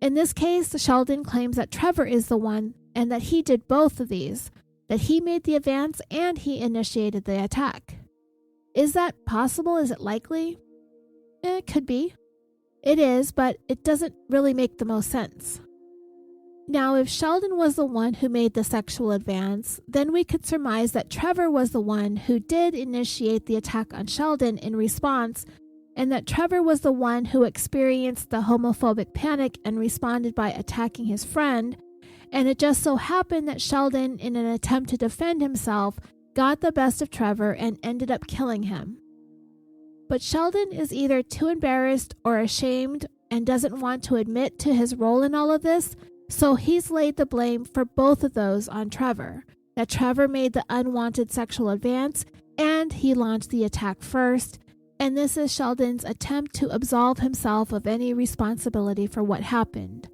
In this case, Sheldon claims that Trevor is the one and that he did both of these, that he made the advance and he initiated the attack. Is that possible? Is it likely? It could be. It is, but it doesn't really make the most sense. Now, if Sheldon was the one who made the sexual advance, then we could surmise that Trevor was the one who did initiate the attack on Sheldon in response, and that Trevor was the one who experienced the homophobic panic and responded by attacking his friend, and it just so happened that Sheldon, in an attempt to defend himself, got the best of Trevor and ended up killing him. But Sheldon is either too embarrassed or ashamed and doesn't want to admit to his role in all of this, so he's laid the blame for both of those on Trevor, that Trevor made the unwanted sexual advance and he launched the attack first, and this is Sheldon's attempt to absolve himself of any responsibility for what happened.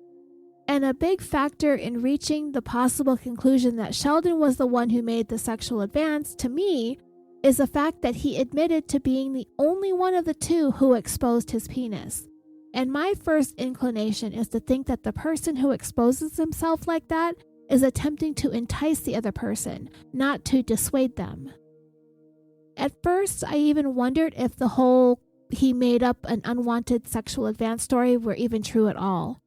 And a big factor in reaching the possible conclusion that Sheldon was the one who made the sexual advance, to me, is the fact that he admitted to being the only one of the two who exposed his penis. And my first inclination is to think that the person who exposes himself like that is attempting to entice the other person, not to dissuade them. At first, I even wondered if the whole he made up an unwanted sexual advance story were even true at all.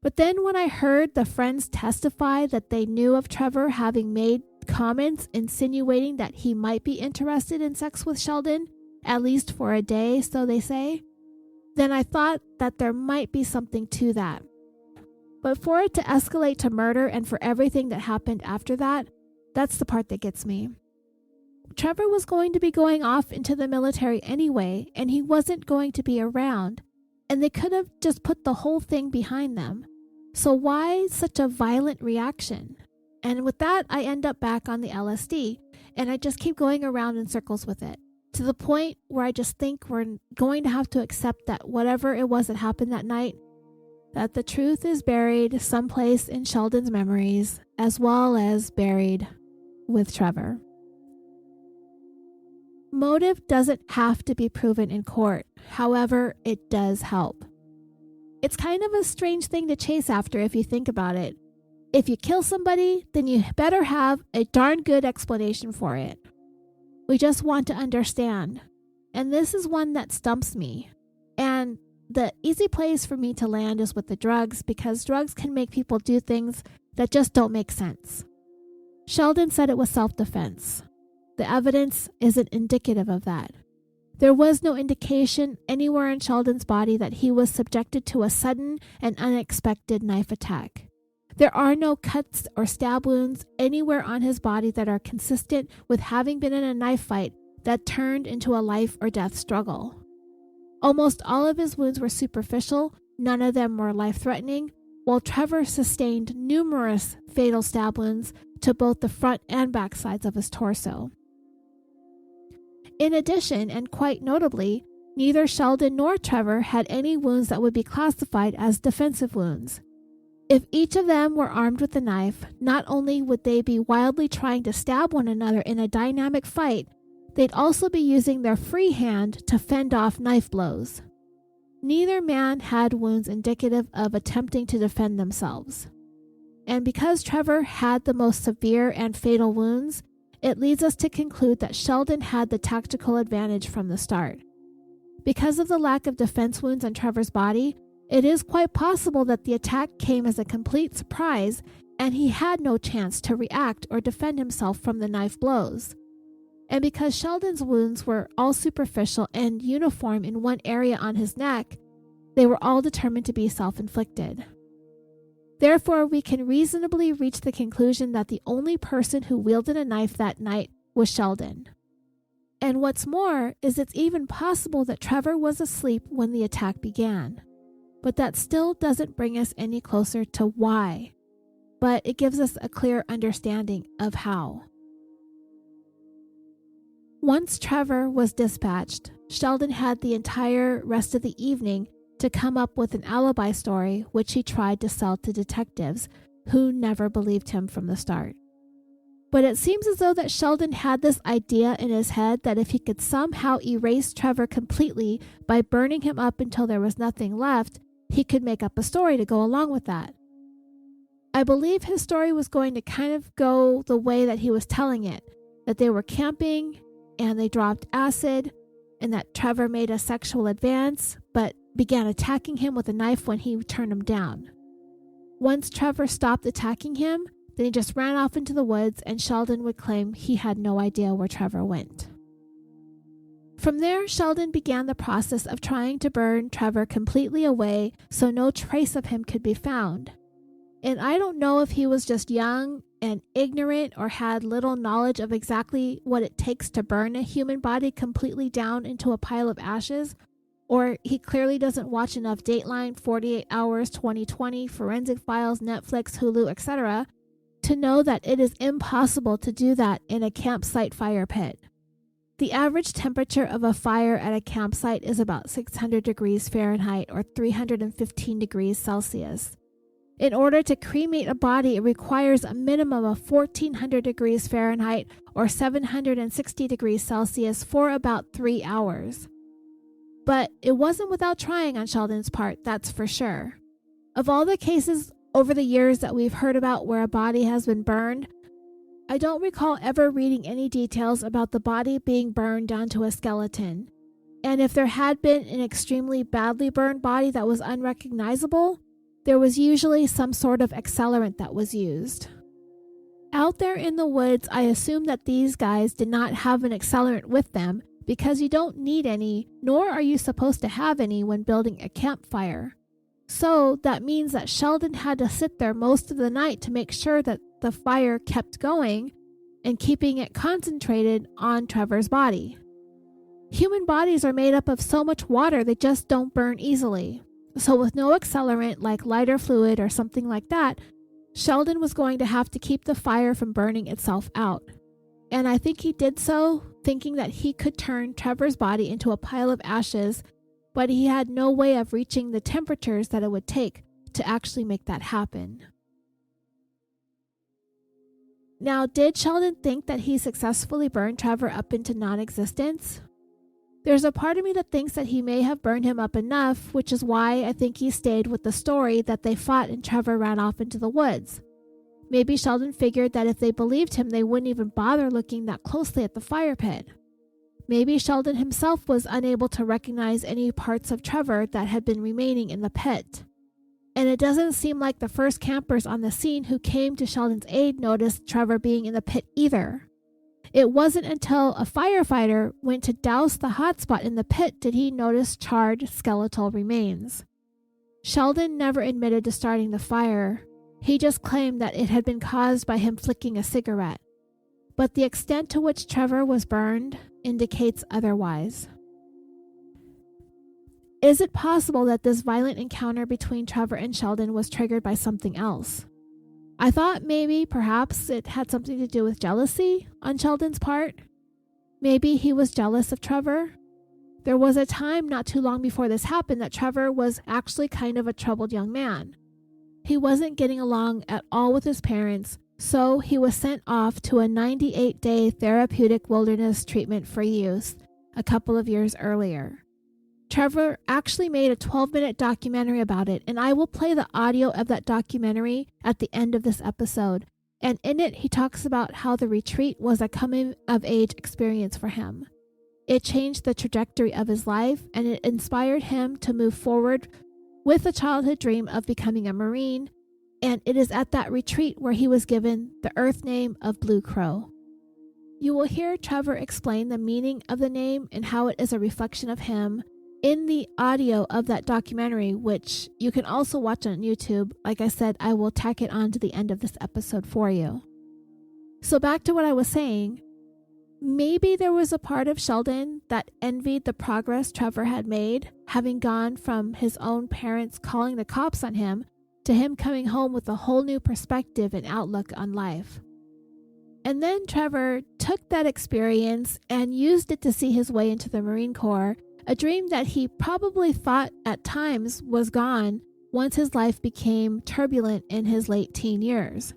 But then when I heard the friends testify that they knew of Trevor having made comments insinuating that he might be interested in sex with Sheldon, at least for a day, so they say, then I thought that there might be something to that. But for it to escalate to murder and for everything that happened after that, that's the part that gets me. Trevor was going to be going off into the military anyway, and he wasn't going to be around, and they could have just put the whole thing behind them. So why such a violent reaction? And with that, I end up back on the LSD, and I just keep going around in circles with it, to the point where I just think we're going to have to accept that whatever it was that happened that night, that the truth is buried someplace in Sheldon's memories, as well as buried with Trevor. Motive doesn't have to be proven in court. However, it does help. It's kind of a strange thing to chase after if you think about it. If you kill somebody, then you better have a darn good explanation for it. We just want to understand. And this is one that stumps me. And the easy place for me to land is with the drugs, because drugs can make people do things that just don't make sense. Sheldon said it was self-defense. The evidence isn't indicative of that. There was no indication anywhere in Sheldon's body that he was subjected to a sudden and unexpected knife attack. There are no cuts or stab wounds anywhere on his body that are consistent with having been in a knife fight that turned into a life or death struggle. Almost all of his wounds were superficial, none of them were life-threatening, while Trevor sustained numerous fatal stab wounds to both the front and back sides of his torso. In addition, and quite notably, neither Sheldon nor Trevor had any wounds that would be classified as defensive wounds. If each of them were armed with a knife, not only would they be wildly trying to stab one another in a dynamic fight, they'd also be using their free hand to fend off knife blows. Neither man had wounds indicative of attempting to defend themselves. And because Trevor had the most severe and fatal wounds, it leads us to conclude that Sheldon had the tactical advantage from the start. Because of the lack of defense wounds on Trevor's body, It is quite possible that the attack came as a complete surprise and he had no chance to react or defend himself from the knife blows. And because Sheldon's wounds were all superficial and uniform in one area on his neck, they were all determined to be self-inflicted. Therefore, we can reasonably reach the conclusion that the only person who wielded a knife that night was Sheldon. And what's more is it's even possible that Trevor was asleep when the attack began. But that still doesn't bring us any closer to why, but it gives us a clear understanding of how. Once Trevor was dispatched, Sheldon had the entire rest of the evening to come up with an alibi story which he tried to sell to detectives who never believed him from the start. But it seems as though that Sheldon had this idea in his head that if he could somehow erase Trevor completely by burning him up until there was nothing left, he could make up a story to go along with that. I believe his story was going to kind of go the way that he was telling it, that they were camping and they dropped acid, and that Trevor made a sexual advance but began attacking him with a knife when he turned him down. Once Trevor stopped attacking him, then he just ran off into the woods, and Sheldon would claim he had no idea where Trevor went. From there, Sheldon began the process of trying to burn Trevor completely away so no trace of him could be found. And I don't know if he was just young and ignorant or had little knowledge of exactly what it takes to burn a human body completely down into a pile of ashes, or he clearly doesn't watch enough Dateline, 48 Hours, 2020, Forensic Files, Netflix, Hulu, etc., to know that it is impossible to do that in a campsite fire pit. The average temperature of a fire at a campsite is about 600 degrees Fahrenheit or 315 degrees Celsius. In order to cremate a body, it requires a minimum of 1400 degrees Fahrenheit or 760 degrees Celsius for about 3 hours. But it wasn't without trying on Sheldon's part, that's for sure. Of all the cases over the years that we've heard about where a body has been burned, I don't recall ever reading any details about the body being burned down to a skeleton. And if there had been an extremely badly burned body that was unrecognizable, there was usually some sort of accelerant that was used. Out there in the woods, I assume that these guys did not have an accelerant with them because you don't need any, nor are you supposed to have any when building a campfire. So that means that Sheldon had to sit there most of the night to make sure that the fire kept going and keeping it concentrated on Trevor's body. Human bodies are made up of so much water they just don't burn easily. So with no accelerant like lighter fluid or something like that, Sheldon was going to have to keep the fire from burning itself out. And I think he did so thinking that he could turn Trevor's body into a pile of ashes, but he had no way of reaching the temperatures that it would take to actually make that happen. Now, did Sheldon think that he successfully burned Trevor up into non-existence? There's a part of me that thinks that he may have burned him up enough, which is why I think he stayed with the story that they fought and Trevor ran off into the woods. Maybe Sheldon figured that if they believed him, they wouldn't even bother looking that closely at the fire pit. Maybe Sheldon himself was unable to recognize any parts of Trevor that had been remaining in the pit. And it doesn't seem like the first campers on the scene who came to Sheldon's aid noticed Trevor being in the pit either. It wasn't until a firefighter went to douse the hotspot in the pit did he notice charred skeletal remains. Sheldon never admitted to starting the fire. He just claimed that it had been caused by him flicking a cigarette. But the extent to which Trevor was burned indicates otherwise. Is it possible that this violent encounter between Trevor and Sheldon was triggered by something else? I thought maybe, perhaps, it had something to do with jealousy on Sheldon's part. Maybe he was jealous of Trevor. There was a time not too long before this happened that Trevor was actually kind of a troubled young man. He wasn't getting along at all with his parents, so he was sent off to a 98-day therapeutic wilderness treatment for youth a couple of years earlier. Trevor actually made a 12-minute documentary about it, and I will play the audio of that documentary at the end of this episode. And in it, he talks about how the retreat was a coming-of-age experience for him. It changed the trajectory of his life, and it inspired him to move forward with a childhood dream of becoming a Marine, and it is at that retreat where he was given the Earth name of Blue Crow. You will hear Trevor explain the meaning of the name and how it is a reflection of him in the audio of that documentary, which you can also watch on YouTube. Like I said, I will tack it on to the end of this episode for you. So back to what I was saying. Maybe there was a part of Sheldon that envied the progress Trevor had made, having gone from his own parents calling the cops on him to him coming home with a whole new perspective and outlook on life. And then Trevor took that experience and used it to see his way into the Marine Corps, a dream that he probably thought at times was gone once his life became turbulent in his late teen years.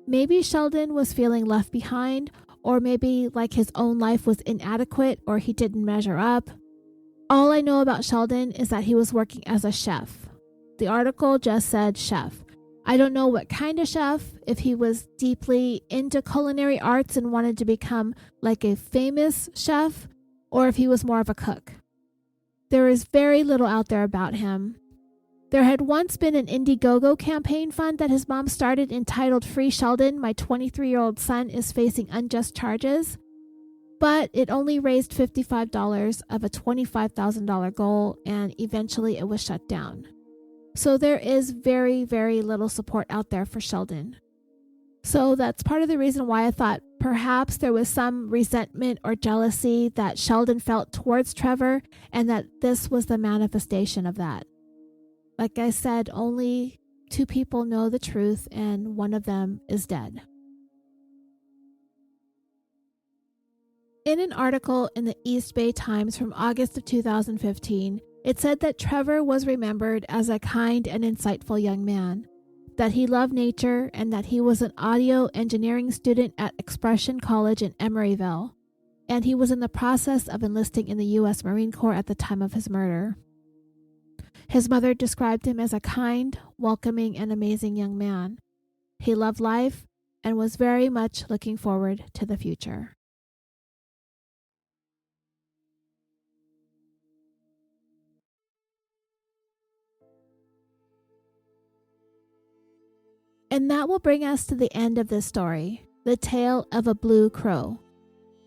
Maybe Sheldon was feeling left behind, or maybe like his own life was inadequate or he didn't measure up. All I know about Sheldon is that he was working as a chef. The article just said chef. I don't know what kind of chef, if he was deeply into culinary arts and wanted to become like a famous chef, or if he was more of a cook. There is very little out there about him. There had once been an Indiegogo campaign fund that his mom started entitled Free Sheldon, my 23-year-old son is facing unjust charges, but it only raised $55 of a $25,000 goal, and eventually it was shut down. So there is very, very little support out there for Sheldon. So that's part of the reason why I thought perhaps there was some resentment or jealousy that Sheldon felt towards Trevor, and that this was the manifestation of that. Like I said, only 2 people know the truth, and one of them is dead. In an article in the East Bay Times from August of 2015, it said that Trevor was remembered as a kind and insightful young man, that he loved nature, and that he was an audio engineering student at Expression College in Emeryville, and he was in the process of enlisting in the U.S. Marine Corps at the time of his murder. His mother described him as a kind, welcoming, and amazing young man. He loved life and was very much looking forward to the future. And that will bring us to the end of this story, the tale of a blue crow.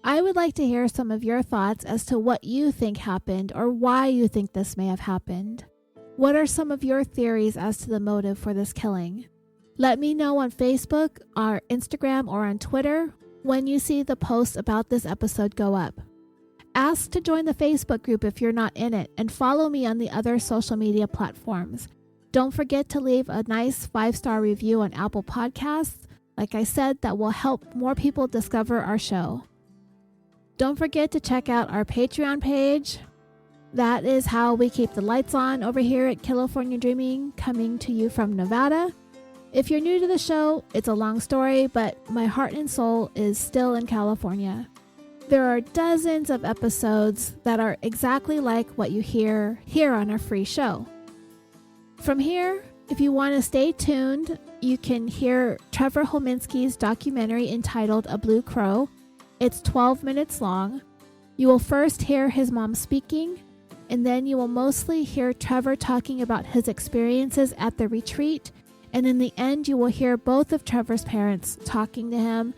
I would like to hear some of your thoughts as to what you think happened or why you think this may have happened. What are some of your theories as to the motive for this killing? Let me know on Facebook, or Instagram, or on Twitter when you see the posts about this episode go up. Ask to join the Facebook group if you're not in it, and follow me on the other social media platforms. Don't forget to leave a nice 5-star review on Apple Podcasts. Like I said, that will help more people discover our show. Don't forget to check out our Patreon page. That is how we keep the lights on over here at California Dreaming, coming to you from Nevada. If you're new to the show, it's a long story, but my heart and soul is still in California. There are dozens of episodes that are exactly like what you hear here on our free show. From here, if you want to stay tuned, you can hear Trevor Holminski's documentary entitled A Blue Crow. It's 12 minutes long. You will first hear his mom speaking, and then you will mostly hear Trevor talking about his experiences at the retreat, and in the end you will hear both of Trevor's parents talking to him.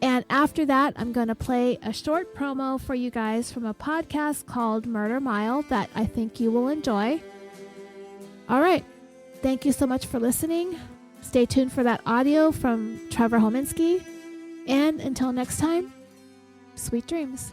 And after that, I'm going to play a short promo for you guys from a podcast called Murder Mile that I think you will enjoy. All right. Thank you so much for listening. Stay tuned for that audio from Trevor Holminski. And until next time, sweet dreams.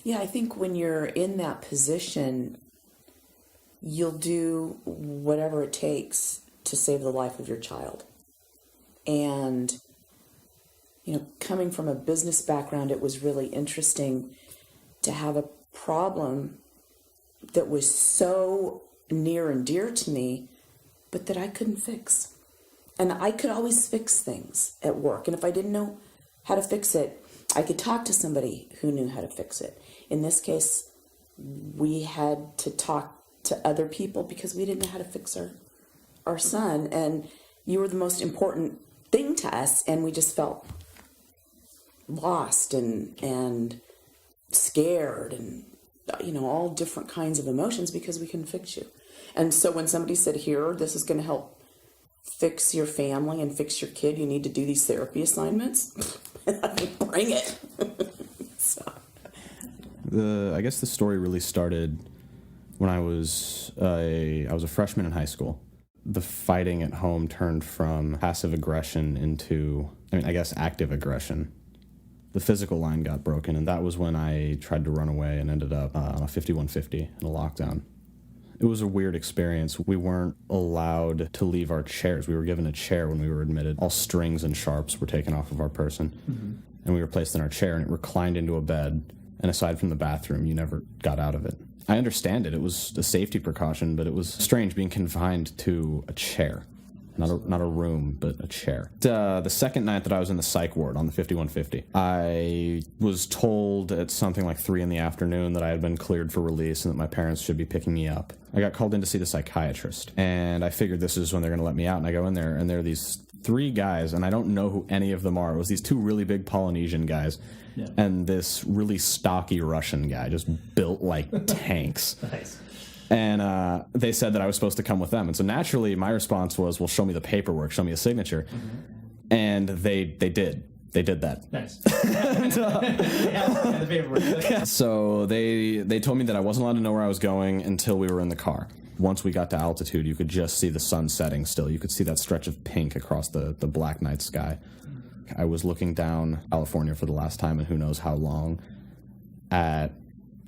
Yeah, I think when you're in that position, you'll do whatever it takes to save the life of your child. And, coming from a business background, it was really interesting to have a problem that was so near and dear to me, but that I couldn't fix. And I could always fix things at work. And if I didn't know how to fix it. I could talk to somebody who knew how to fix it. In this case, we had to talk to other people because we didn't know how to fix our son. And you were the most important thing to us, and we just felt lost and scared and, all different kinds of emotions because we couldn't fix you. And so when somebody said, here, this is going to help fix your family and fix your kid, you need to do these therapy assignments, bring it. So. I guess the story really started when I was a freshman in high school. The fighting at home turned from passive aggression into, active aggression. The physical line got broken, and that was when I tried to run away and ended up on a 5150 in a lockdown. It was a weird experience. We weren't allowed to leave our chairs. We were given a chair when we were admitted. All strings and sharps were taken off of our person, and we were placed in our chair, and it reclined into a bed, and aside from the bathroom, you never got out of it. I understand it. It was a safety precaution, but it was strange being confined to a chair. Not a room, but a chair. The second night that I was in the psych ward on the 5150, I was told at something like 3 p.m. that I had been cleared for release and that my parents should be picking me up. I got called in to see the psychiatrist, and I figured this is when they're going to let me out, and I go in there, and there are these 3 guys, and I don't know who any of them are. It was these 2 really big Polynesian guys, and this really stocky Russian guy, just built like tanks. Nice. And they said that I was supposed to come with them. And so naturally, my response was, well, show me the paperwork, show me a signature. And they did. They did that. Nice. And the paperwork. So they told me that I wasn't allowed to know where I was going until we were in the car. Once we got to altitude, you could just see the sun setting still. You could see that stretch of pink across the black night sky. I was looking down California for the last time in who knows how long at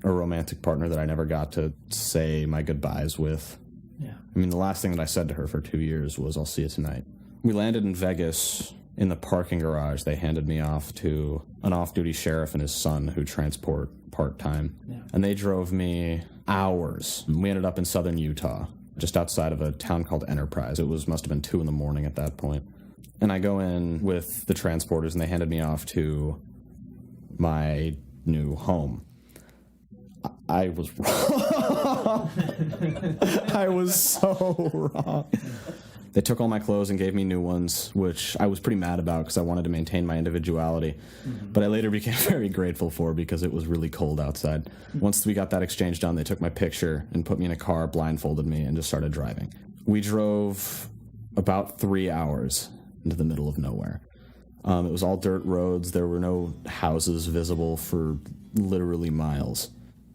a romantic partner that I never got to say my goodbyes with. Yeah. I mean, the last thing that I said to her for 2 years was, I'll see you tonight. We landed in Vegas. In the parking garage, they handed me off to an off-duty sheriff and his son who transport part-time. Yeah. And they drove me hours. We ended up in southern Utah, just outside of a town called Enterprise. It must have been 2 a.m. at that point. And I go in with the transporters, and they handed me off to my new home. I was wrong. I was so wrong. They took all my clothes and gave me new ones, which I was pretty mad about because I wanted to maintain my individuality. But I later became very grateful for because it was really cold outside. Once we got that exchange done, they took my picture and put me in a car, blindfolded me, and just started driving. We drove about 3 hours into the middle of nowhere. It was all dirt roads. There were no houses visible for literally miles.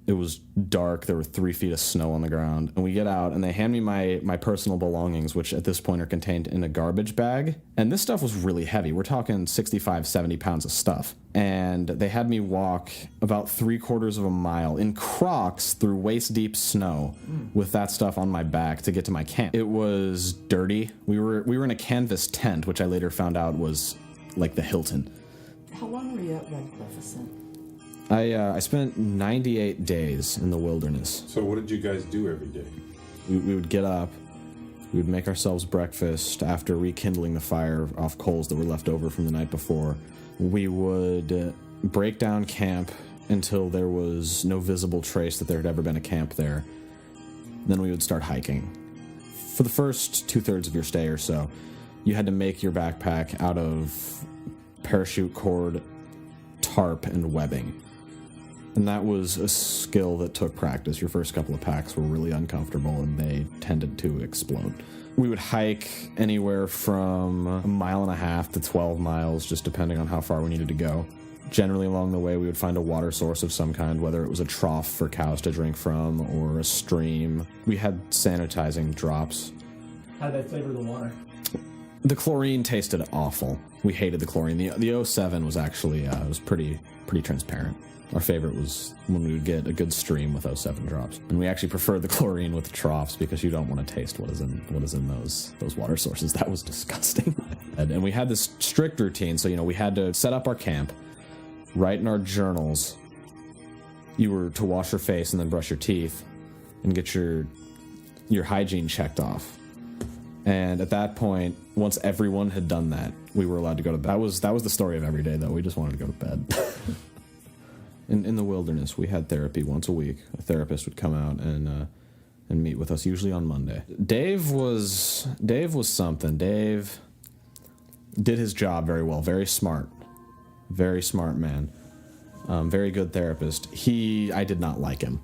It was dark. There were 3 feet of snow on the ground. And we get out, and they hand me my personal belongings, which at this point are contained in a garbage bag. And this stuff was really heavy. We're talking 65, 70 pounds of stuff. And they had me walk about 3/4 of a mile in Crocs through waist-deep snow with that stuff on my back to get to my camp. It was dirty. We were in a canvas tent, which I later found out was like the Hilton. How long were you at Red Crescent? I spent 98 days in the wilderness. So what did you guys do every day? We would get up, we would make ourselves breakfast after rekindling the fire off coals that were left over from the night before. We would break down camp until there was no visible trace that there had ever been a camp there. Then we would start hiking. For the first 2/3 of your stay or so, you had to make your backpack out of parachute cord, tarp, and webbing. And that was a skill that took practice. Your first couple of packs were really uncomfortable, and they tended to explode. We would hike anywhere from 1.5 miles to 12 miles, just depending on how far we needed to go. Generally along the way, we would find a water source of some kind, whether it was a trough for cows to drink from or a stream. We had sanitizing drops. How did that flavor the water? The chlorine tasted awful. We hated the chlorine. The 07 was actually it was pretty transparent. Our favorite was when we would get a good stream with 07 drops. And we actually preferred the chlorine with the troughs because you don't want to taste what is in those water sources. That was disgusting. And we had this strict routine. So, we had to set up our camp, write in our journals. You were to wash your face and then brush your teeth and get your hygiene checked off. And at that point, once everyone had done that, we were allowed to go to bed. That was the story of every day, though. We just wanted to go to bed. In the wilderness, we had therapy once a week. A therapist would come out and meet with us, usually on Monday. Dave was something. Dave did his job very well. Very smart man. Very good therapist. I did not like him.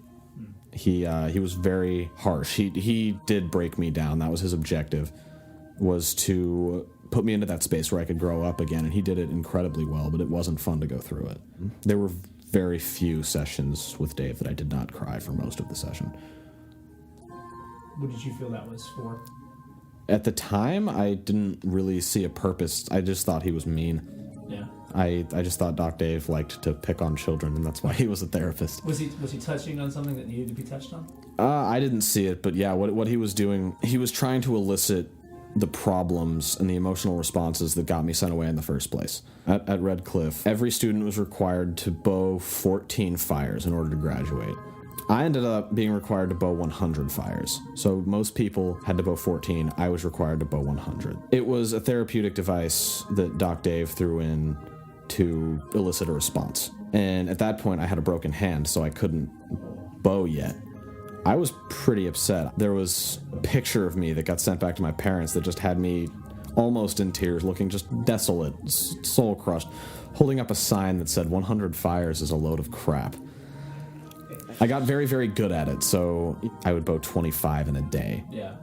He was very harsh. He did break me down. That was his objective, was to put me into that space where I could grow up again, and he did it incredibly well, but it wasn't fun to go through it. There were very few sessions with Dave that I did not cry for most of the session. What did you feel that was for? At the time, I didn't really see a purpose. I just thought he was mean. Yeah. I just thought Doc Dave liked to pick on children, and that's why he was a therapist. Was he touching on something that needed to be touched on? I didn't see it, but yeah, what he was doing, he was trying to elicit the problems and the emotional responses that got me sent away in the first place. At Red Cliff, every student was required to bow 14 fires in order to graduate. I ended up being required to bow 100 fires. So most people had to bow 14. I was required to bow 100. It was a therapeutic device that Doc Dave threw in to elicit a response. And at that point, I had a broken hand, so I couldn't bow yet. I was pretty upset. There was a picture of me that got sent back to my parents that just had me almost in tears, looking just desolate, soul crushed, holding up a sign that said 100 fires is a load of crap. I got very, very good at it, so I would bow 25 in a day. Yeah.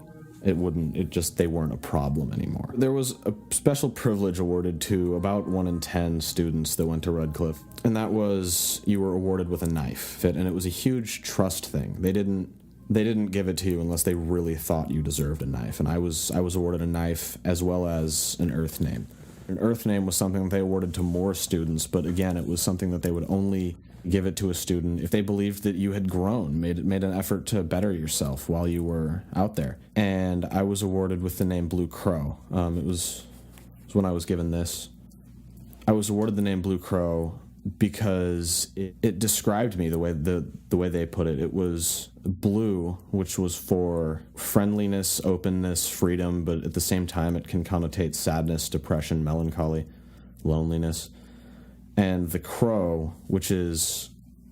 They weren't a problem anymore. There was a special privilege awarded to about 1 in 10 students that went to Red Cliff, and that was you were awarded with a knife, and it was a huge trust thing. They didn't give it to you unless they really thought you deserved a knife, and I was awarded a knife as well as an earth name. An earth name was something that they awarded to more students, but again, it was something that they would only give it to a student if they believed that you had grown, made an effort to better yourself while you were out there. And I was awarded with the name Blue Crow. It was when I was given this. I was awarded the name Blue Crow because it described me the way they put it. It was blue, which was for friendliness, openness, freedom, but at the same time it can connotate sadness, depression, melancholy, loneliness. And the crow, which is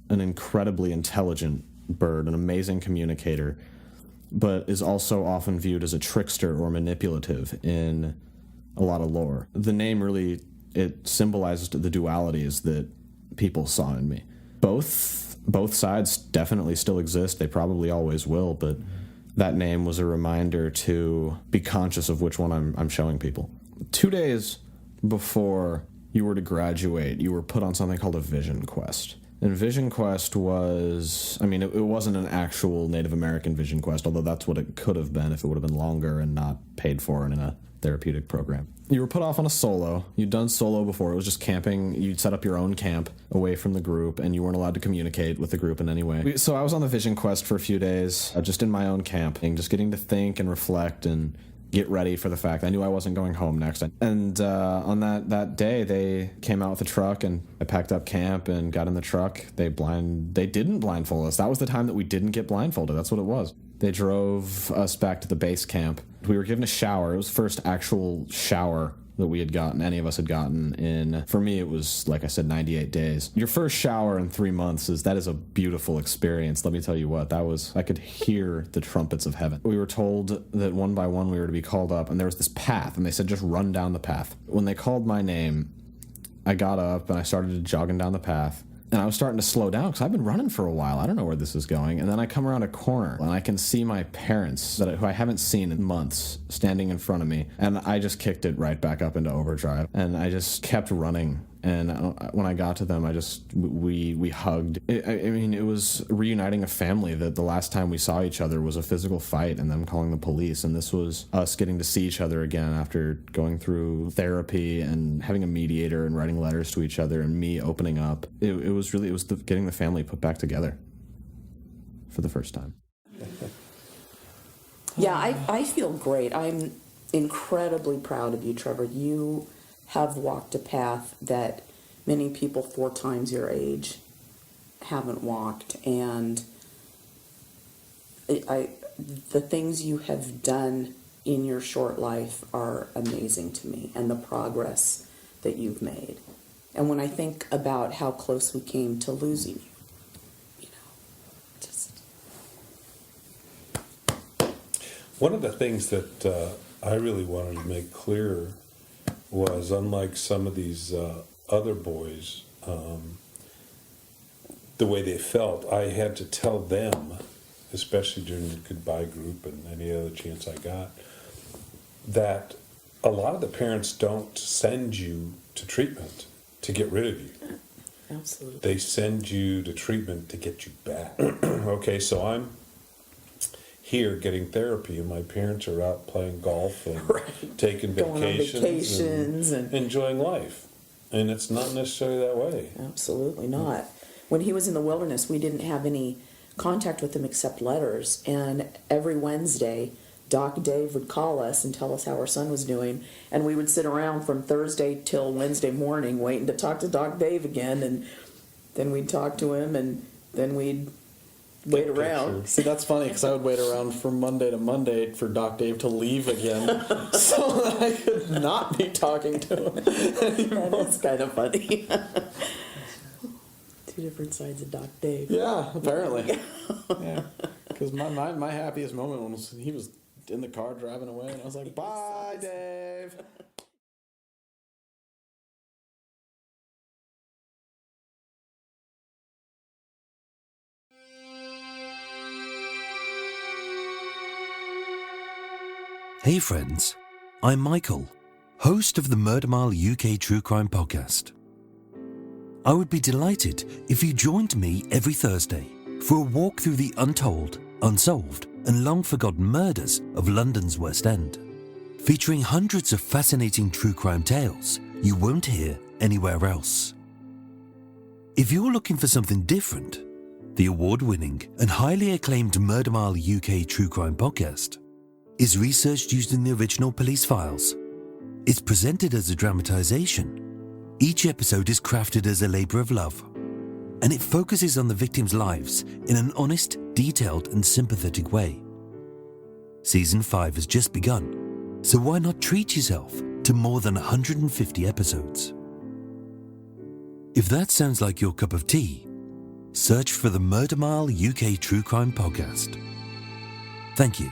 an incredibly intelligent bird, an amazing communicator, but is also often viewed as a trickster or manipulative in a lot of lore. The name really, it symbolized the dualities that people saw in me. Both sides definitely still exist. They probably always will, but that name was a reminder to be conscious of which one I'm showing people. 2 days before you were to graduate, you were put on something called a vision quest. And vision quest was, it wasn't an actual Native American vision quest, although that's what it could have been if it would have been longer and not paid for and in a therapeutic program. You were put off on a solo. You'd done solo before. It was just camping. You'd set up your own camp away from the group, and you weren't allowed to communicate with the group in any way. So I was on the vision quest for a few days, just in my own camp, just getting to think and reflect and get ready for the fact I knew I wasn't going home next. And on that day, they came out with a truck, and I packed up camp and got in the truck. They didn't blindfold us. That was the time that we didn't get blindfolded. That's what it was. They drove us back to the base camp. We were given a shower. It was the first actual shower that we had gotten, any of us had gotten in, for me, it was, like I said, 98 days. Your first shower in 3 months that is a beautiful experience. Let me tell you what, I could hear the trumpets of heaven. We were told that one by one we were to be called up, and there was this path, and they said, just run down the path. When they called my name, I got up and I started jogging down the path. And I was starting to slow down because I've been running for a while. I don't know where this is going. And then I come around a corner and I can see my parents, who I haven't seen in months, standing in front of me. And I just kicked it right back up into overdrive. And I just kept running. And when I got to them, we hugged. It was reuniting a family that the last time we saw each other was a physical fight and them calling the police. And this was us getting to see each other again after going through therapy and having a mediator and writing letters to each other and me opening up. It was getting the family put back together for the first time. Yeah, I feel great. I'm incredibly proud of you, Trevor. You have walked a path that many people 4 times your age haven't walked, and the things you have done in your short life are amazing to me, and the progress that you've made. And when I think about how close we came to losing you, just... One of the things that I really wanted to make clear was, unlike some of these other boys, the way they felt, I had to tell them, especially during the goodbye group and any other chance I got, that a lot of the parents don't send you to treatment to get rid of you. Absolutely. They send you to treatment to get you back. Okay, so I'm here getting therapy, and my parents are out playing golf and taking Going on vacations and enjoying life. And it's not necessarily that way. Absolutely not. When he was in the wilderness, we didn't have any contact with him except letters. And every Wednesday, Doc Dave would call us and tell us how our son was doing. And we would sit around from Thursday till Wednesday morning waiting to talk to Doc Dave again. And then we'd talk to him, and then we'd wait around. See, that's funny, because I would wait around from Monday to Monday for Doc Dave to leave again so that I could not be talking to him anymore. That's kind of funny. Two different sides of Doc Dave. Yeah, apparently. Yeah, because my happiest moment was he was in the car driving away, and I was like, "Bye, Dave." Hey friends, I'm Michael, host of the Murder Mile UK True Crime Podcast. I would be delighted if you joined me every Thursday for a walk through the untold, unsolved, and long-forgotten murders of London's West End, featuring hundreds of fascinating true crime tales you won't hear anywhere else. If you're looking for something different, the award-winning and highly acclaimed Murder Mile UK True Crime Podcast is researched using the original police files. It's presented as a dramatization. Each episode is crafted as a labor of love, and it focuses on the victims' lives in an honest, detailed, and sympathetic way. Season 5 has just begun, so why not treat yourself to more than 150 episodes? If that sounds like your cup of tea, search for the Murder Mile UK True Crime Podcast. Thank you.